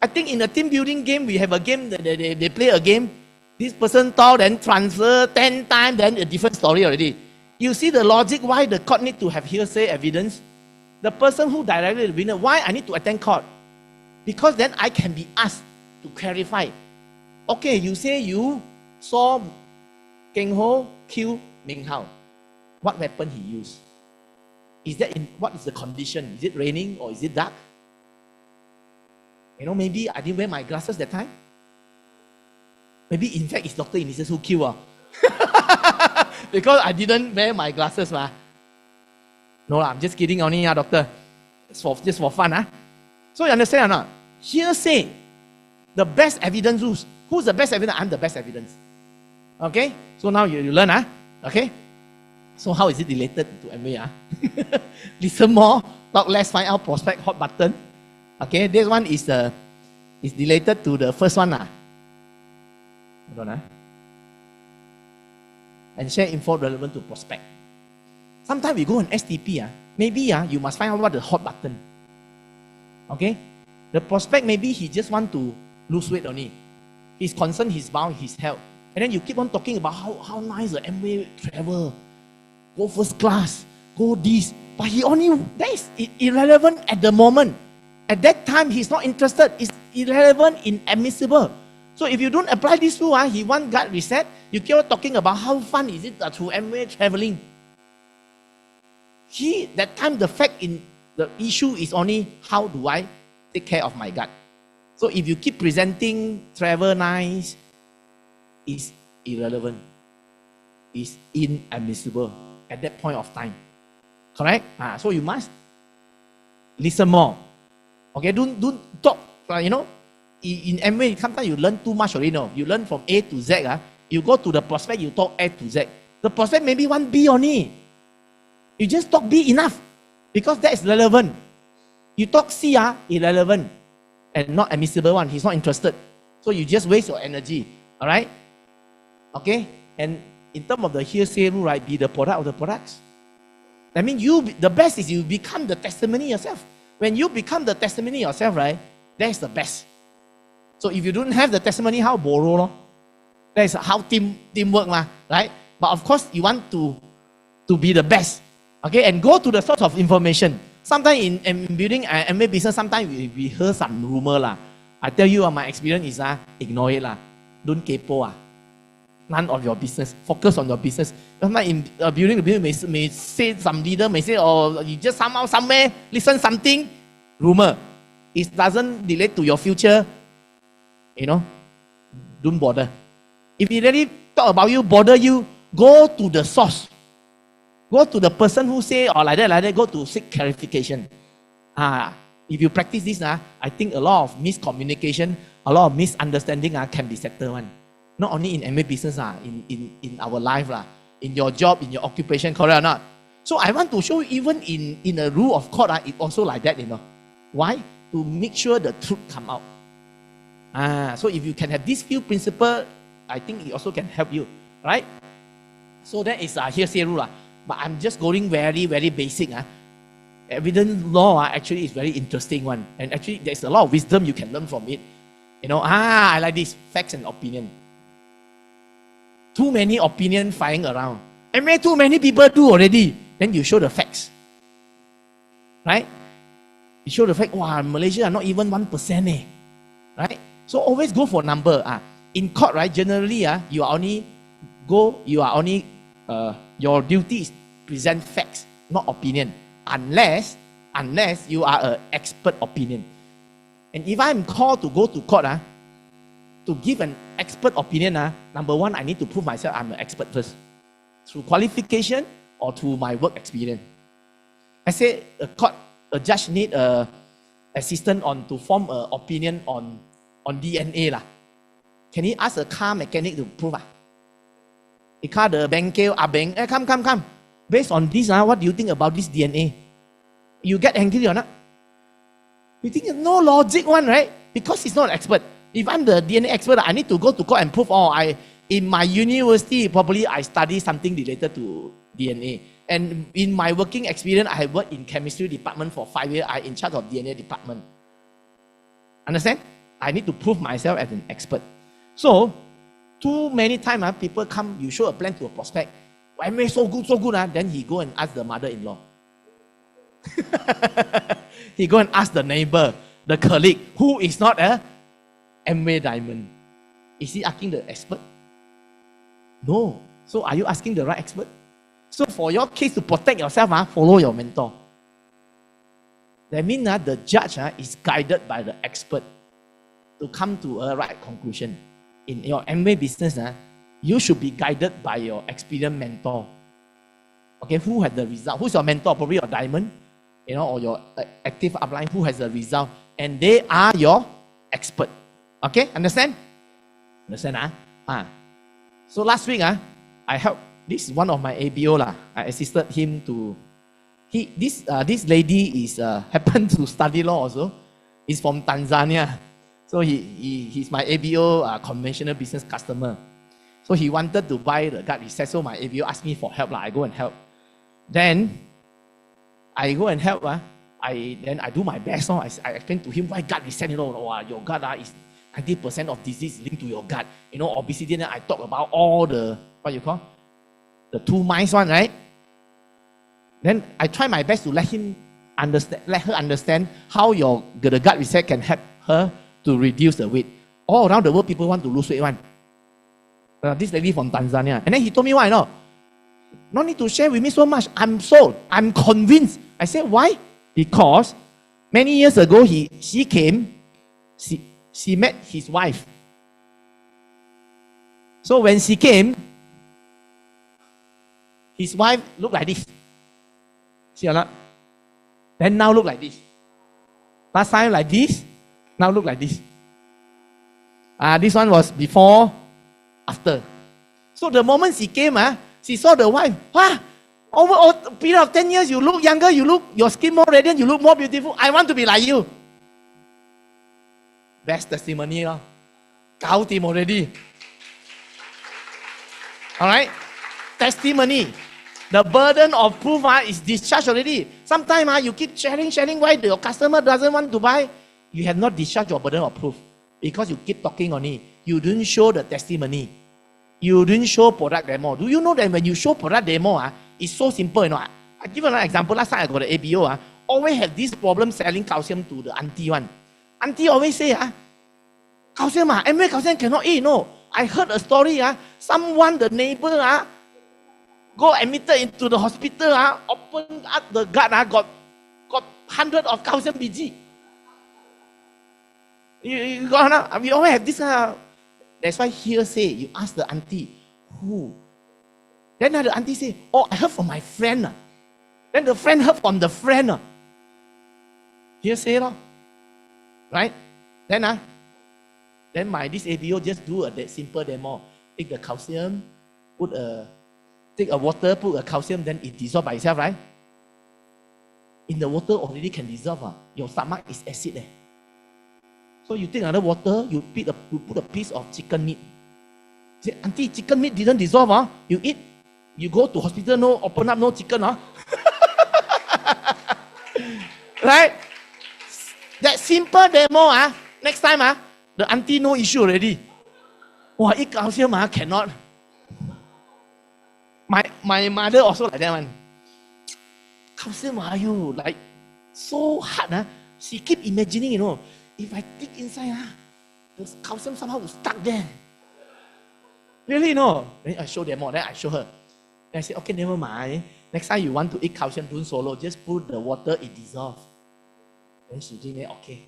I think in a team building game, we have a game that they play a game. This person told, then transfer 10 times, then a different story already. You see the logic why the court need to have hearsay evidence? The person who directed the winner, why I need to attend court? Because then I can be asked to clarify. Okay, you say you saw Keng Ho kill Ming Hao. What weapon he used? What is the condition? Is it raining or is it dark? Maybe I didn't wear my glasses that time. Maybe in fact it's Dr. Ignatius who killed. Because I didn't wear my glasses. No, I'm just kidding only, doctor. It's just for fun. So you understand or not? Hearsay, the best evidence rules. Who's the best evidence? I'm the best evidence. Okay? So now you learn. Okay? So how is it related to MA? Listen more, talk less, find out prospect, hot button. Okay? This one is related to the first one. Hold on. And share info relevant to prospect. Sometimes we go on STP. Maybe you must find out what the hot button. Okay? The prospect, maybe he just want to lose weight only. He's concerned his bound, his health. And then you keep on talking about how nice the Amway travel. Go first class. Go this. But that is irrelevant at the moment. At that time, he's not interested. It's irrelevant, inadmissible. So if you don't apply this rule, he want gut reset, you keep on talking about how fun is it through Amway traveling. That time the issue is only how do I take care of my gut. So if you keep presenting travel nice, it's irrelevant. It's inadmissible at that point of time. Correct? So you must listen more. Okay, don't talk, in Amway, sometimes you learn too much already. You learn from A to Z. You go to the prospect, you talk A to Z. The prospect maybe want B only. You just talk B enough, because that is relevant. You talk C, irrelevant and not admissible one. He's not interested. So you just waste your energy. All right? Okay? And in terms of the hearsay rule, right, be the product of the products. I mean, the best is you become the testimony yourself. When you become the testimony yourself, right, that's the best. So if you don't have the testimony, how borrow? Lor? That is how teamwork, right? But of course, you want to be the best. Okay, and go to the source of information. Sometimes in building an MA business, sometimes we hear some rumor. I tell you, my experience is ignore it. Don't kepo. None of your business. Focus on your business. Sometimes in building the business, may say some leader may say, oh, you just somehow, somewhere, listen something, rumor. It doesn't relate to your future. Don't bother. If it really talk about you, bother you, go to the source. Go to the person who say, or like that, go to seek clarification. If you practice this, I think a lot of miscommunication, a lot of misunderstanding can be settled. Not only in MA business, in our life, in your job, in your occupation, correct or not? So I want to show you, even in a rule of court, it also like that, Why? To make sure the truth come out. So if you can have these few principles, I think it also can help you, right? So that is a hearsay rule. But I'm just going very, very basic. Evidence law actually is very interesting one. And actually there's a lot of wisdom you can learn from it. I like this, facts and opinion. Too many opinion flying around. And too many people do already. Then you show the facts. Right? You show the fact, wow, Malaysia are not even 1%. Right? So always go for number. In court, right, generally, your duty is present facts, not opinion. Unless you are an expert opinion. And if I'm called to go to court, to give an expert opinion, number one, I need to prove myself I'm an expert first. Through qualification or through my work experience. I say a judge need an assistant to form an opinion on DNA. Can he ask a car mechanic to prove? The car, the bengkel, come. Based on this, what do you think about this DNA? You get angry or not? You think it's no logic one, right? Because he's not an expert. If I'm the DNA expert, I need to go to court and prove, in my university, probably I study something related to DNA. And in my working experience, I have worked in chemistry department for 5 years. I'm in charge of DNA department. Understand? I need to prove myself as an expert. So, too many times people come, you show a plan to a prospect. I made so good, then he go and ask the mother-in-law. He go and ask the neighbor, the colleague, who is not a MA diamond. Is he asking the expert? No. So are you asking the right expert? So for your case, to protect yourself, follow your mentor. That means the judge is guided by the expert to come to a right conclusion. In your MA business, you should be guided by your experienced mentor. Okay, who has the result? Who's your mentor? Probably your diamond, or your active upline, who has the result. And they are your expert. Okay, understand? Understand? So last week, I helped, this is one of my ABO. I assisted him to, this lady is happened to study law also. He's from Tanzania. So he's my ABO conventional business customer. So he wanted to buy the gut reset. So my ABO asked me for help. I go and help. Then I go and help. I do my best. I explain to him why gut reset. Your gut is 90% of disease linked to your gut. Obesity. Then I talk about all the, the 2 minds one, right? Then I try my best to let her understand how the gut reset can help her to reduce the weight. All around the world, people want to lose weight one. This lady from Tanzania. And then he told me why, no need to share with me so much. I'm sold. I'm convinced. I said, why? Because many years ago, she came, she met his wife. So when she came, his wife looked like this. See or not? Then now look like this. Last time like this, now look like this. This one was before, after. So the moment she came, she saw the wife. Over a period of 10 years, you look younger, your skin more radiant, you look more beautiful. I want to be like you. Best testimony. Gao team already. Alright? Testimony. The burden of proof is discharged already. Sometimes you keep sharing why your customer doesn't want to buy. You have not discharged your burden of proof. Because you keep talking only. You didn't show the testimony. You didn't show product demo. Do you know that when you show product demo, it's so simple, you know? I give you another example. Last time I got the ABO, always have this problem selling calcium to the auntie one. Auntie always say, calcium, MA calcium cannot eat, no. I heard a story, someone, the neighbor, go admitted into the hospital, open up the gut, got 100 of calcium BG. You got, we always have this. That's why here say, you ask the auntie, who? Then the auntie say, oh, I heard from my friend. Then the friend heard from the friend. Here say, right? Then my this ABO just do a simple demo. Take the calcium, take a water, put a calcium, then it dissolve by itself, right? In the water already can dissolve. Your stomach is acid. So you take another water, you put a piece of chicken meat. Say, auntie, chicken meat didn't dissolve. You eat, you go to hospital, no, open up, no chicken. Right? That simple demo, next time, the auntie no issue already. Wow, eat calcium, cannot. My mother also like that one. Calcium, are you like so hard? She keep imagining, you know, if I dig inside, the calcium somehow will stuck there. Really, no? Then I show them more. Then I show her. Then I say, okay, never mind. Next time you want to eat calcium, don't solo. Just put the water, it dissolves. Then she think, okay.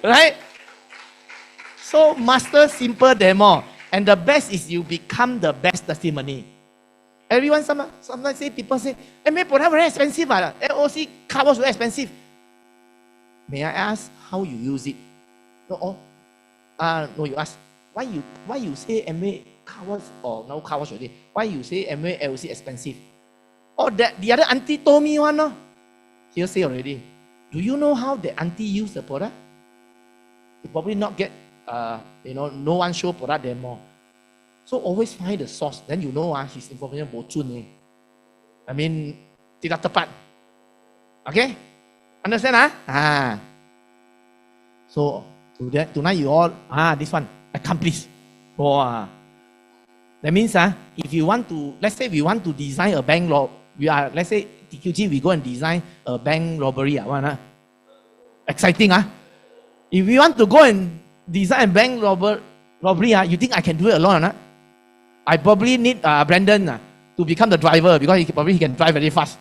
Right? So, master simple demo. And the best is you become the best testimony. Everyone, sometimes say, people say, MA product very expensive. LOC car wash very expensive. May I ask how you use it? No, no, you ask, why you say MA car wash or no car wash already? Why you say MA LOC expensive? Oh, the other auntie told me one. No? He'll say already. Do you know how the auntie use the product? You probably not get, no one show product demo. So always find the source. Then you know his information bocun. I mean, tidak tepat. Okay? Understand? So tonight you all, this one, accomplish. Wow. That means if you want to, let's say we want to design a bank let's say TQG, we go and design a bank robbery. Exciting. If we want to go and design a bank robbery, you think I can do it alone or not? I probably need Brandon to become the driver because he can drive very fast.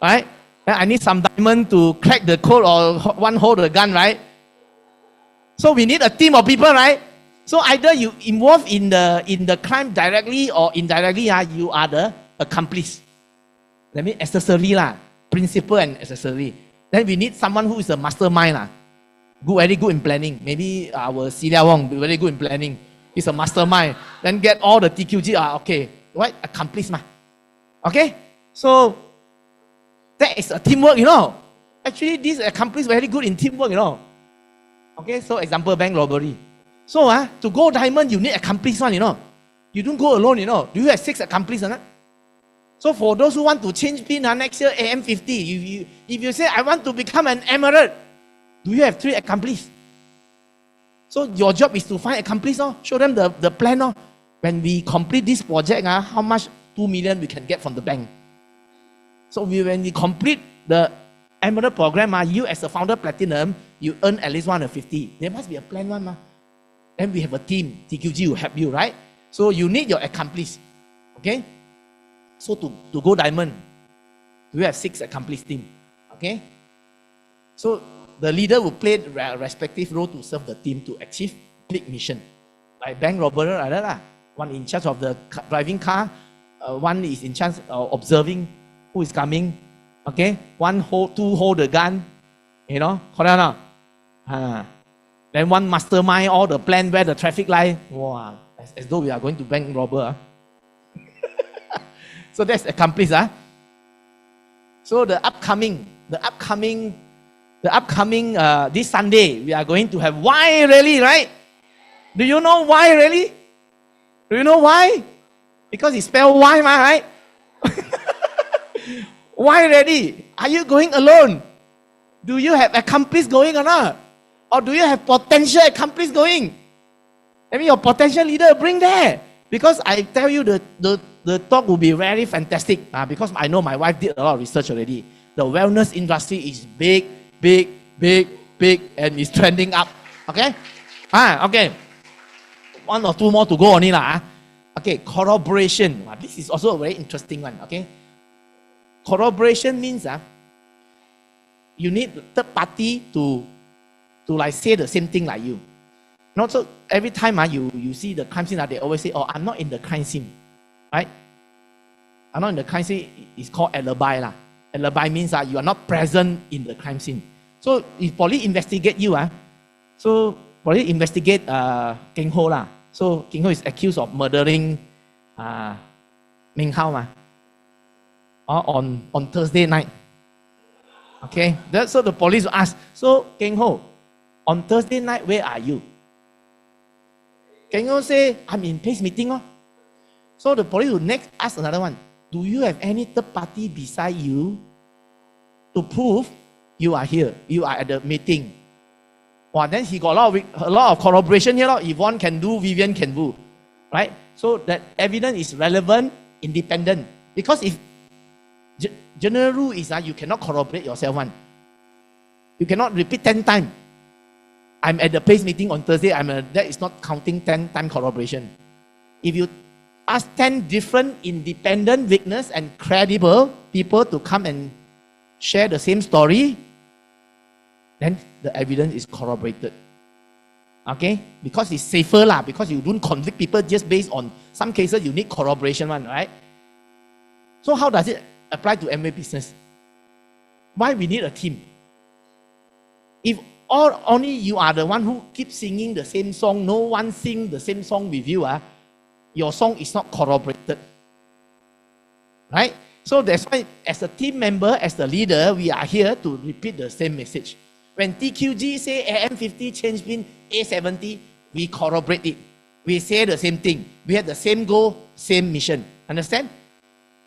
Right? And I need some diamond to crack the code or one hold the gun, right? So we need a team of people, right? So either you involve in the crime directly or indirectly, you are the accomplice. That means accessory, principal and accessory. Then we need someone who is a mastermind, very good in planning. Maybe our Celia Wong be very good in planning. He's a mastermind. Then get all the TQG, okay, right? Accomplice, okay? So that is a teamwork, you know. Actually, this accomplice very good in teamwork, you know. Okay, so example, bank robbery. So to go diamond, you need accomplice one, you know. You don't go alone, you know. Do you have 6 accomplices or not? So for those who want to change pin next year, AM50, if you say, I want to become an emerald, do you have 3 accomplices? So your job is to find accomplice, show them the plan. When we complete this project, how much 2 million we can get from the bank. So when we complete the emerald program, you as a founder platinum, you earn at least 150. There must be a plan one. Then we have a team, TQG will help you, right? So you need your accomplice. Okay? So to go diamond, we have 6 accomplice team. Okay? So the leader will play the respective role to serve the team to achieve big mission. Like bank robber, one in charge of the driving car, one is in charge of observing who is coming. Okay, two hold the gun. You know, correct. Then one mastermind all the plan where the traffic light. Wow, as though we are going to bank robber. So that's accomplice. So the upcoming this Sunday, we are going to have why rally, right? Do you know why rally? Do you know why? Because it's spelled why, right? Why rally? Are you going alone? Do you have accomplice going or not? Or do you have potential accomplice going? I mean, your potential leader, bring there. Because I tell you, the talk will be very fantastic. Because I know my wife did a lot of research already. The wellness industry is big, big, big, big, and is trending up. Okay? Okay. One or two more to go on it. Okay, corroboration. This is also a very interesting one. Okay? Corroboration means you need the third party to like say the same thing like you. Not so every time you see the crime scene, they always say, "Oh, I'm not in the crime scene," right? I'm not in the crime scene. It's called alibi. Alibi means you are not present in the crime scene. So if police investigate you, so police investigate Keng Ho lah. So Keng Ho is accused of murdering Meng Hao on Thursday night. Okay, so the police will ask, so Keng Ho, on Thursday night, where are you? Keng Ho say, I'm in PACE meeting. So the police will next ask another one, do you have any third party beside you to prove you are here, you are at the meeting? Then he got a lot of corroboration here. Yvonne can do, Vivian can do. Right? So that evidence is relevant, independent. Because if general rule is that you cannot corroborate yourself one. You cannot repeat 10 times. I'm at the PACE meeting on Thursday. That is not counting 10 times corroboration. If you ask 10 different independent witness and credible people to come and share the same story, then the evidence is corroborated. Okay? Because it's safer because you don't convict people just based on some cases you need corroboration one, right? So how does it apply to MA business? Why we need a team? If only you are the one who keeps singing the same song, no one sing the same song with you, your song is not corroborated. Right? So that's why as a team member, as the leader, we are here to repeat the same message. When TQG say AM50 change pin A70, we corroborate it. We say the same thing. We have the same goal, same mission. Understand?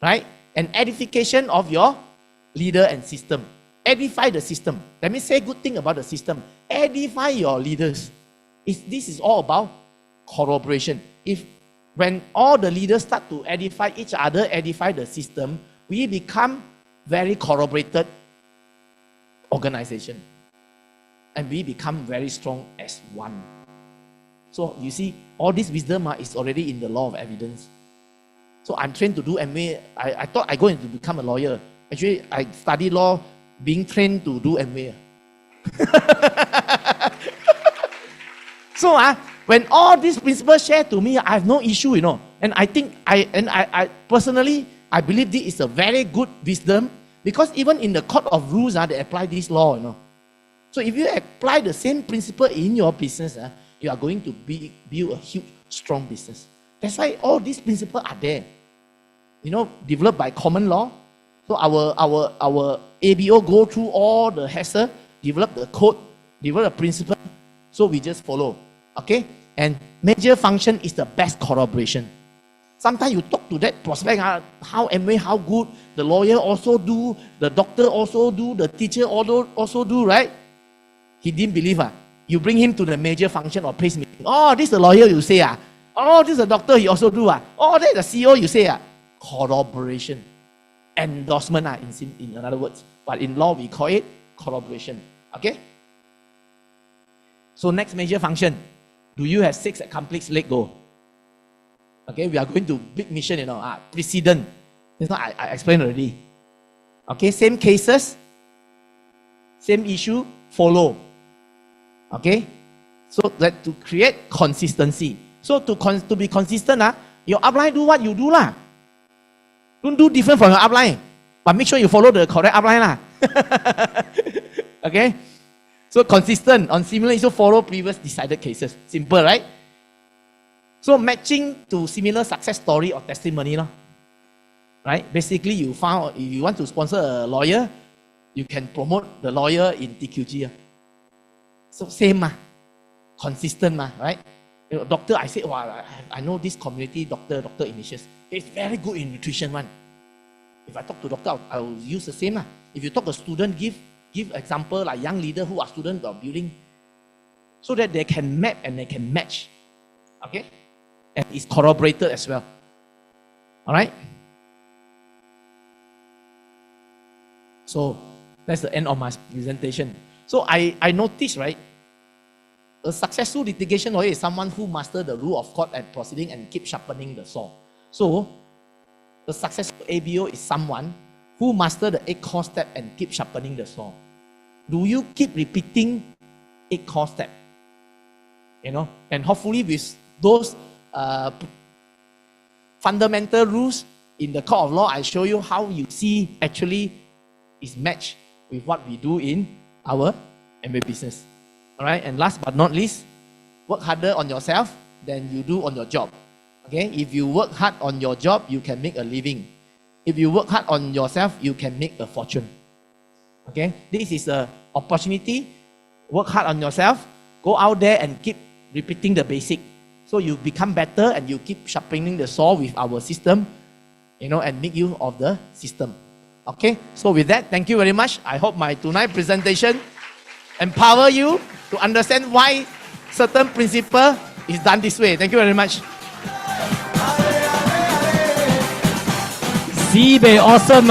Right? And edification of your leader and system. Edify the system. Let me say good thing about the system. Edify your leaders. This is all about corroboration. When all the leaders start to edify each other, edify the system, we become very corroborated organization. And we become very strong as one. So you see, all this wisdom is already in the law of evidence. So I'm trained to do MA. I thought I go into become a lawyer. Actually, I study law, being trained to do MA. So when all these principles share to me, I have no issue, And I think I personally, I believe this is a very good wisdom, because even in the court of rules, they apply this law, So if you apply the same principle in your business, you are going to build a huge, strong business. That's why all these principles are there. Developed by common law. So our ABO go through all the hassle, develop the code, develop the principle. So we just follow. Okay? And major function is the best corroboration. Sometimes you talk to that prospect, how MA, how good, the lawyer also do, the doctor also do, the teacher also do, right? He didn't believe. You bring him to the major function or PACE meeting. Oh, this is the lawyer, you say. Oh, this is the doctor, he also do. Oh, this is the CEO, you say. Corroboration. Endorsement, in other words. But in law, we call it corroboration. Okay? So next major function. Do you have 6 accomplished? Let go. Okay, we are going to big mission, precedent. This one I explained already. Okay, same cases, same issue, follow. Okay? So that to create consistency. So to be consistent, your upline do what you do lah. Don't do different from your upline, but make sure you follow the correct upline lah. Okay? So consistent on similar issue, follow previous decided cases. Simple, right? So matching to similar success story or testimony, right? Basically, you found if you want to sponsor a lawyer, you can promote the lawyer in TQG. So same, consistent, right? Doctor, I say, I know this community doctor, Dr. Ignatius. He's very good in nutrition one. If I talk to doctor, I will use the same. If you talk to a student, give give example like young leader who are students of building, so that they can map and they can match. Okay? And it's corroborated as well. Alright? So that's the end of my presentation. So I noticed, right? A successful litigation lawyer is someone who masters the rule of court and proceeding and keep sharpening the saw. So the successful ABO is someone who masters the 8 core steps and keep sharpening the saw. Do you keep repeating 8 core steps? You know, and hopefully with those fundamental rules in the court of law, I show you how you see actually is matched with what we do in our MBA business. Alright, and last but not least, work harder on yourself than you do on your job. Okay, if you work hard on your job, you can make a living. If you work hard on yourself, you can make a fortune. Okay, this is an opportunity. Work hard on yourself, go out there and keep repeating the basic. So you become better and you keep sharpening the saw with our system, you know, and make use of the system. Okay, so with that, thank you very much. I hope my tonight presentation empower you to understand why certain principle is done this way. Thank you very much. Sibei, awesome!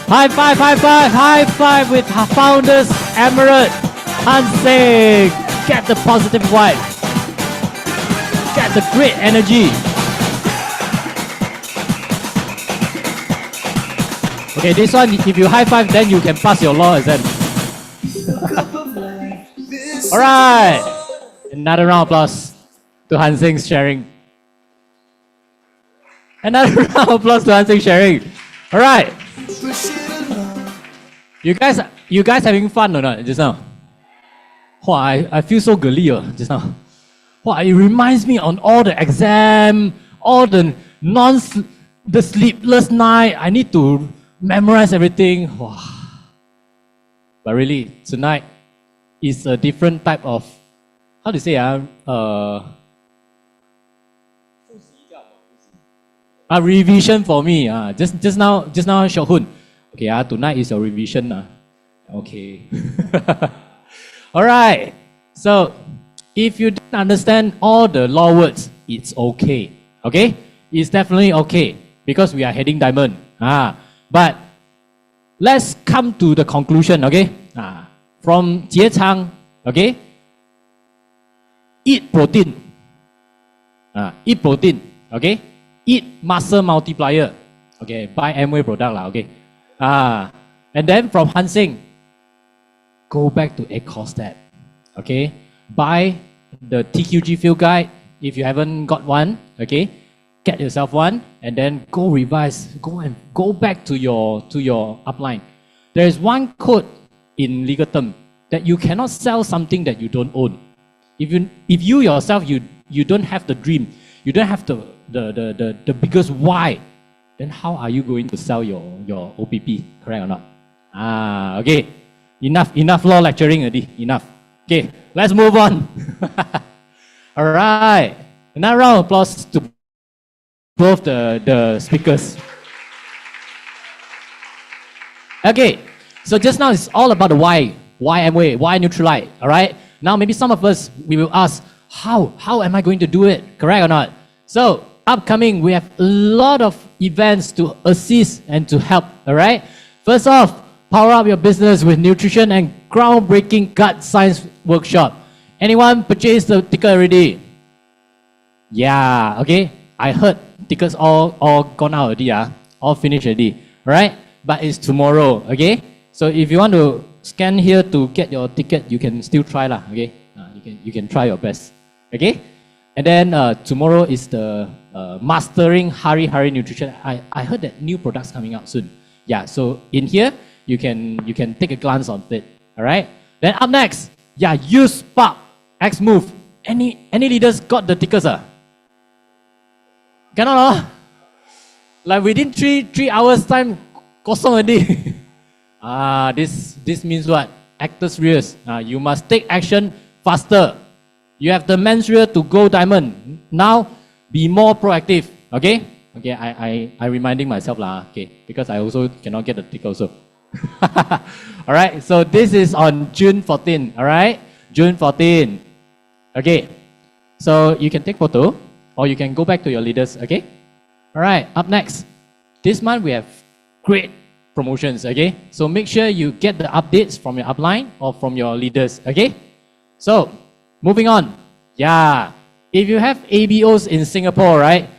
High five, high five, high five with founders Emirate Hansing. Get the positive vibe. Get the great energy. Okay, this one, if you high five, then you can pass your law exam. Alright! Another round of applause to Hansing's sharing. Another round of applause to Hansing's sharing. Alright. You guys having fun or not just now? Wow, I feel so girly just now. Wow, it reminds me on all the exam, all the the sleepless night. I need to memorize everything. Wow. But really, tonight is a different type of, how to say, a revision for me. Just now, Shohun. Okay, tonight is your revision. Okay. All right. So, if you didn't understand all the law words, it's okay. Okay? It's definitely okay because we are heading diamond. But let's come to the conclusion. Okay? From Jie Chang. Okay? Eat protein. Eat protein. Okay? Eat muscle multiplier. Okay? Buy Amway product lah. Okay? And then from Hansing, go back to 8 core step. Okay? Buy the TQG field guide if you haven't got one. Okay? Get yourself one and then go revise. Go back to your upline. There is one code in legal term that you cannot sell something that you don't own. If you yourself you don't have the dream, you don't have the biggest why, then how are you going to sell your OPP? Correct or not? Okay. Enough law lecturing already. Enough. Okay, let's move on. All right. Another round of applause to both the speakers. Okay, so just now it's all about the why. Why Amway? Why Neutralite? All right. Now maybe some of us we will ask, how am I going to do it? Correct or not? So upcoming we have a lot of events to assist and to help. All right. First off, power up your business with nutrition and groundbreaking gut science workshop. Anyone purchased the ticket already? Yeah. Okay. I heard tickets all gone out already. All finished already. All right. But it's tomorrow. Okay. So if you want to scan here to get your ticket, you can still try lah. Okay. You can try your best. Okay. And then tomorrow is the mastering Hari nutrition. I heard that new products coming out soon. Yeah. So in here you can take a glance on it. All right. Then up next, use Spark X Move. Any leaders got the tickets? Cannot. Like within three hours time, kosong already. This means what? Actors rears. You must take action faster. You have the mens rear to go diamond. Now, be more proactive. Okay? Okay, I reminding myself lah. Okay, because I also cannot get the ticket also. All right, so this is on June 14, all right? June 14. Okay, so you can take photo or you can go back to your leaders, okay? All right, up next. This month we have great promotions, okay? So make sure you get the updates from your upline or from your leaders, okay? So, moving on. Yeah, if you have ABOs in Singapore, right?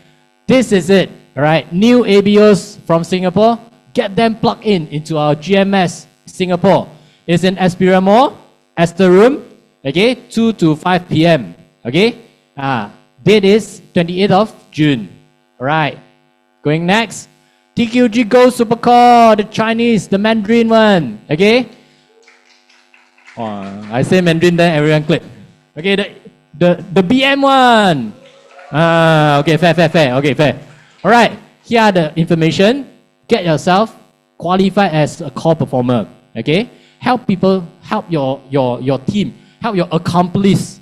This is it, all right? New ABOs from Singapore, get them plugged in into our GMS Singapore. It's in Aspira Mall, Astor Room, okay? 2 to 5 p.m., okay? Date is 28th of June, all right? Going next, TQG Go Supercore, the Chinese, the Mandarin one, okay? Oh, I say Mandarin, then everyone click. Okay, the BM one. Okay, fair. Okay, fair. All right, here are the information. Get yourself qualified as a core performer. Okay, help people, help your team, help your accomplices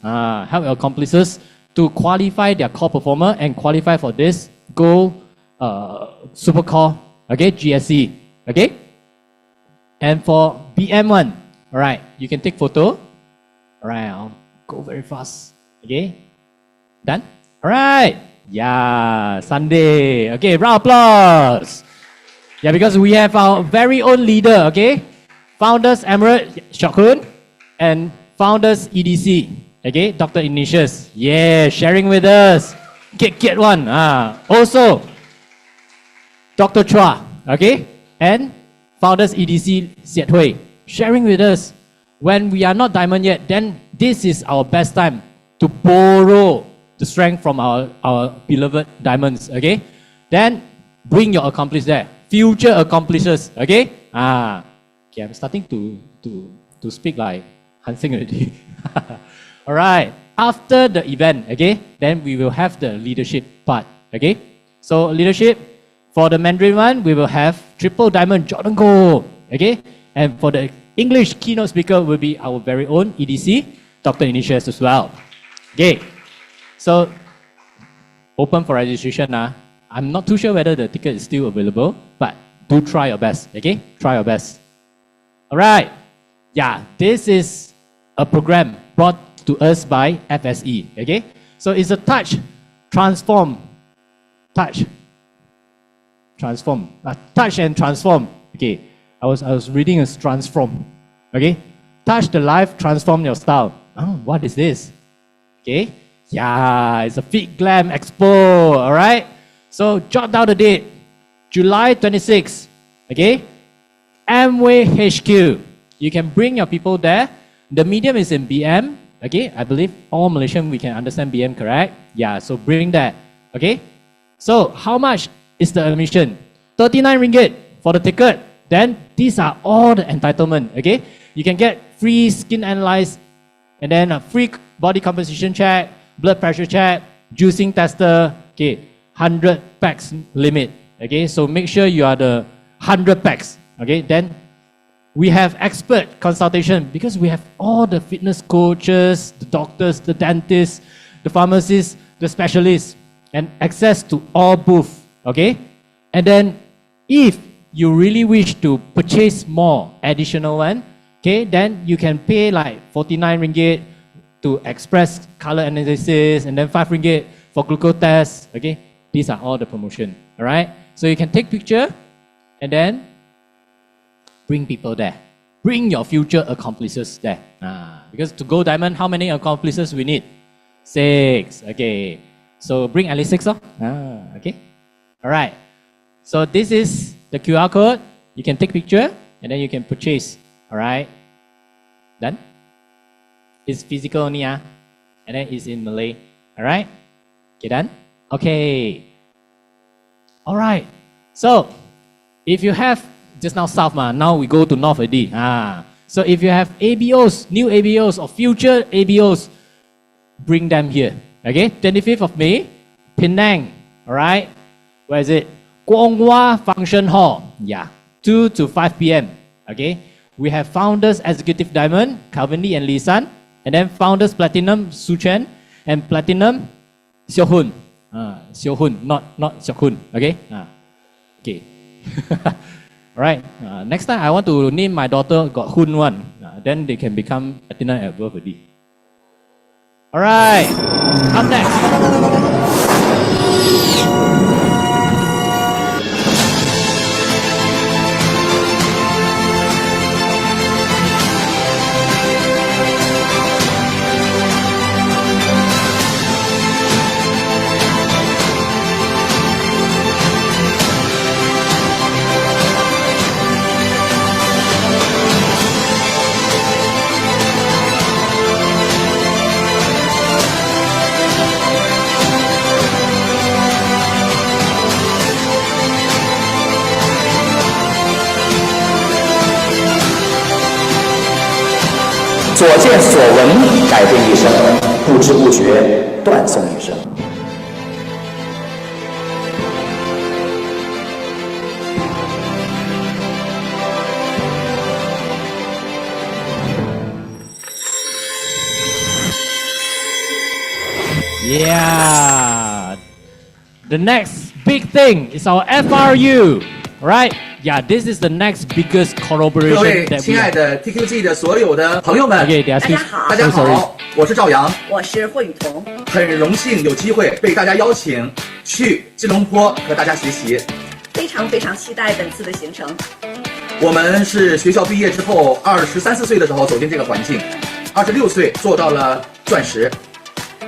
to qualify their core performer and qualify for this Go Supercore. Okay, GSC. Okay, and for BM1. All right, you can take photo. All right, I'll go very fast. Okay, done. All right, yeah, Sunday. Okay, round of applause. Yeah, because we have our very own leader. Okay, founders Emirate Shokhun and founders EDC. Okay, Dr. Ignatius. Yeah, sharing with us. Get one. Also, Dr. Chua. Okay, and founders EDC Siet Hui. Sharing with us. When we are not diamond yet, then this is our best time to borrow the strength from our beloved diamonds, okay? Then bring your accomplices there, future accomplices, okay? Okay, I'm starting to speak like Hansing already. All right, after the event, okay, then we will have the leadership part, okay? So leadership, for the Mandarin one, we will have triple diamond Jordan Goh, okay? And for the English keynote speaker will be our very own EDC, Dr. Ignatius as well. Okay, so open for registration. I'm not too sure whether the ticket is still available, but do try your best, okay? Try your best. All right, yeah, this is a program brought to us by FSE, okay? So it's a touch and transform, okay? I was reading a transform, okay? Touch the life, transform your style. Oh, what is this? Okay, yeah, it's a Fit Glam Expo, all right? So jot down the date, July 26th, okay? Amway HQ. You can bring your people there. The medium is in BM, okay? I believe all Malaysian, we can understand BM, correct? Yeah, so bring that, okay? So how much is the admission? 39 ringgit for the ticket. Then these are all the entitlement, okay? You can get free skin analyze, and then a free body composition check, blood pressure check, juicing tester, okay? 100 packs limit, okay? So make sure you are the 100 packs, okay? Then we have expert consultation because we have all the fitness coaches, the doctors, the dentists, the pharmacists, the specialists, and access to all booths, okay? And then if you really wish to purchase more additional one, okay, then you can pay like 49 ringgit to express color analysis and then 5 ringgit for glucose test, okay? These are all the promotion, all right? So you can take picture and then bring people there. Bring your future accomplices there. Because to go diamond, how many accomplices we need? 6, okay. So bring at least 6, okay? All right. So this is the QR code. You can take picture and then you can purchase. All right. Done. It's physical only, and then it's in Malay. All right. Okay, done. Okay. All right. So if you have just now south, now we go to north already. So if you have ABOs, new ABOs or future ABOs, bring them here. Okay. 25th of May, Penang. All right. Where is it? Guanghua Function Hall, 2 to 5 p.m. Okay, we have Founders Executive Diamond, Calvin Lee and Lee San, and then Founders Platinum, Su Chen, and Platinum, Xiao Hun. Xiao Hun, not Xiao Hun. Okay, okay. Right? Next time I want to name my daughter got Hun one. Then they can become platinum and above already. All right. Up next. 所见所闻改变一生，不知不觉断送一生。Yeah. The next big thing is our FRU, right? Yeah, this is the next biggest 各 corroboration 位 that 亲 we 爱 have. 的 TQG 的所有的朋友们， Okay, they are 大 still. 家好，大家 Oh, sorry. 好，我是赵阳，我是霍雨桐，很荣幸有机会被大家邀请去吉隆坡和大家学习。非常非常期待本次的行程。我们是学校毕业之后23、24岁的时候走进这个环境，26岁做到了钻石，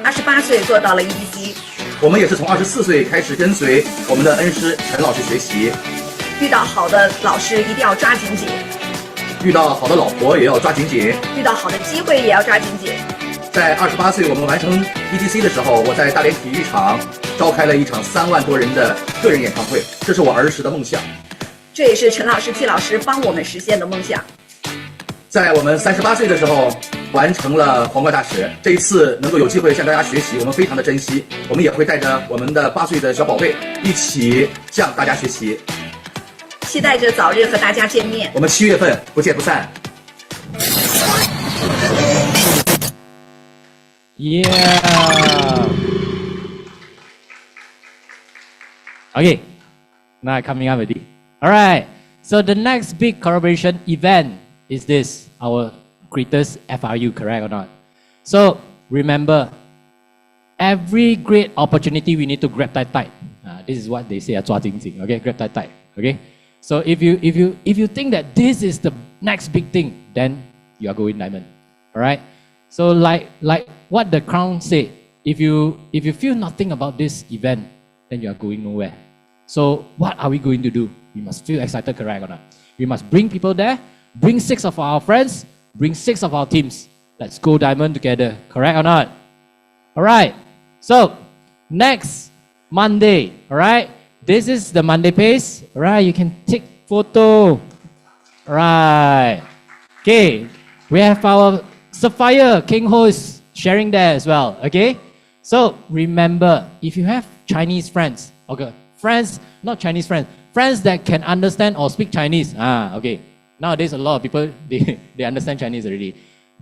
28岁做到了 EDC， 我们也是从24岁开始跟随我们的恩师陈老师学习，遇到好的老师一定要抓紧紧，遇到好的老婆也要抓紧紧。遇到好的机会也要抓紧紧。在28岁我们完成 EDC 的时候，我在大连体育场召开了一场3万多人的个人演唱会，这是我儿时的梦想。这也是陈老师、T 老师帮我们实现的梦想。在我们38岁的时候，完成了皇冠大使。这一次能够有机会向大家学习，我们非常的珍惜。我们也会带着我们的8岁的小宝贝一起向大家学习。期待着早日和大家见面。我们7月份不见不散。 Yeah. Okay. Now coming up with it. All right. So the next big corroboration event is this, our greatest FRU, correct or not? So remember, every great opportunity we need to grab tight. This is what they say, 抓紧紧, okay? Grab tight. Okay? So if you think that this is the next big thing, then you are going diamond. All right? So like what the crown said, if you feel nothing about this event, then you are going nowhere. So what are we going to do? We must feel excited, correct or not? We must bring people there, bring 6 of our friends, bring 6 of our teams. Let's go diamond together, correct or not? All right. So next Monday, all right? This is the Monday pace. All right, you can take photo. All right. Okay, we have our Sapphire King Ho is sharing there as well. Okay, so remember, if you have Chinese friends, okay, friends, not Chinese friends, friends that can understand or speak Chinese. Okay. Nowadays, a lot of people they understand Chinese already.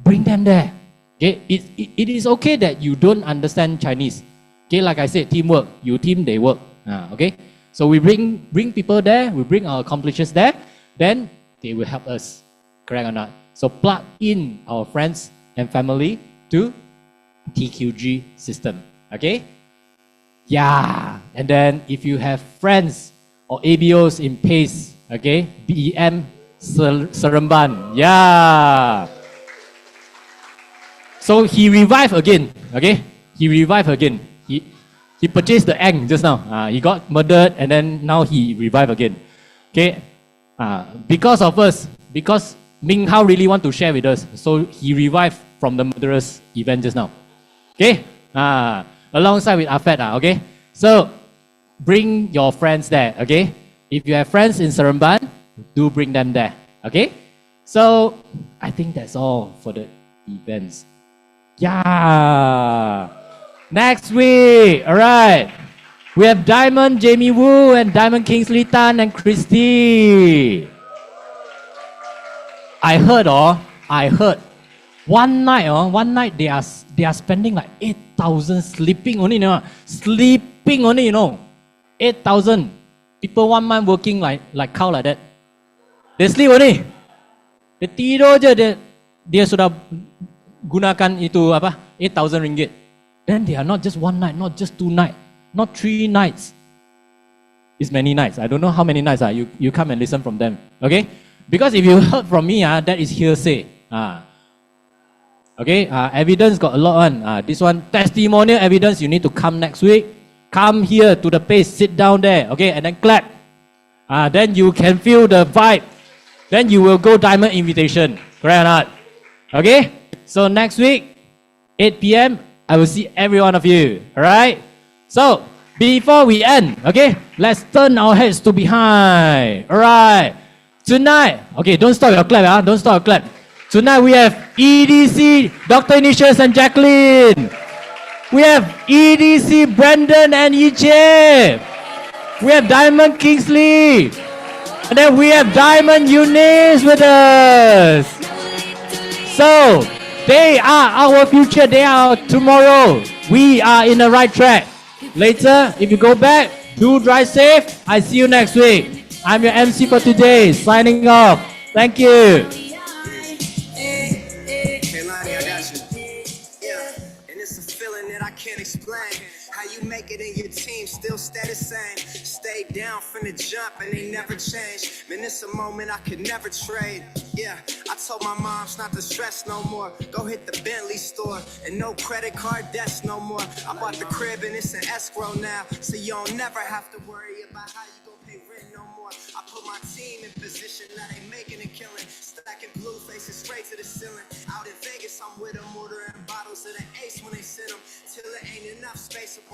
Bring them there. Okay, it is okay that you don't understand Chinese. Okay, like I said, teamwork. You team, they work. Okay, so we bring people there. We bring our accomplishments there. Then they will help us. Correct or not? So plug in our friends and family to TQG system. Okay? Yeah. And then if you have friends or ABOs in PACE, okay? BEM Seremban. Yeah. So he revived again. Okay? He revived again. He purchased the egg just now. He got murdered and then now he revived again. Okay? Because of us, because Ming Hao really want to share with us, so he revived from the murderous event just now. Okay? Alongside with Afet, okay? So, bring your friends there, okay? If you have friends in Seremban, do bring them there, okay? So, I think that's all for the events. Yeah! Next week, alright. We have Diamond Jamie Wu and Diamond Kingsley Tan and Christy. I heard one night they are spending like 8,000 sleeping only, sleeping only, 8,000 people 1 month working like cow like that. They sleep only. Dia tidur je, dia sudah gunakan itu apa? 8,000 ringgit. Then they are not just one night, not just 2 nights, not 3 nights. It's many nights. I don't know how many nights. You come and listen from them. Okay? Because if you heard from me, that is hearsay. Okay? Evidence got a lot on. This one, testimonial evidence, you need to come next week. Come here to the place, sit down there. Okay? And then clap. Then you can feel the vibe. Then you will go diamond invitation. Correct or not? Okay? So next week, 8 p.m., I will see every one of you. Alright? So, before we end, okay, let's turn our heads to behind. Alright. Tonight, okay, don't stop your clap, don't stop your clap. Tonight we have EDC, Dr. Initius and Jacqueline. We have EDC, Brandon and EJ. We have Diamond Kingsley. And then we have Diamond Eunice with us. So, they are our future, they are tomorrow. We are in the right track. Later, if you go back, do drive safe. I see you next week. I'm your MC for today, signing off. Thank you. Hey, Lonnie, I got you. Yeah, and it's a feeling that I can't explain. How you make it in your team still stay the same. Stay down from the jump and they never change. Man, it's a moment I could never trade. Yeah, I told my moms not to stress no more. Go hit the Bentley store and no credit card debts no more. I bought the crib and it's an escrow now, so you don't never have to worry about how you gon' pay rent no more. I put my team in position, now they making a killing. Stacking blue faces straight to the ceiling. Out in Vegas, I'm with them, ordering bottles of the Ace when they send them. Till it ain't enough space up on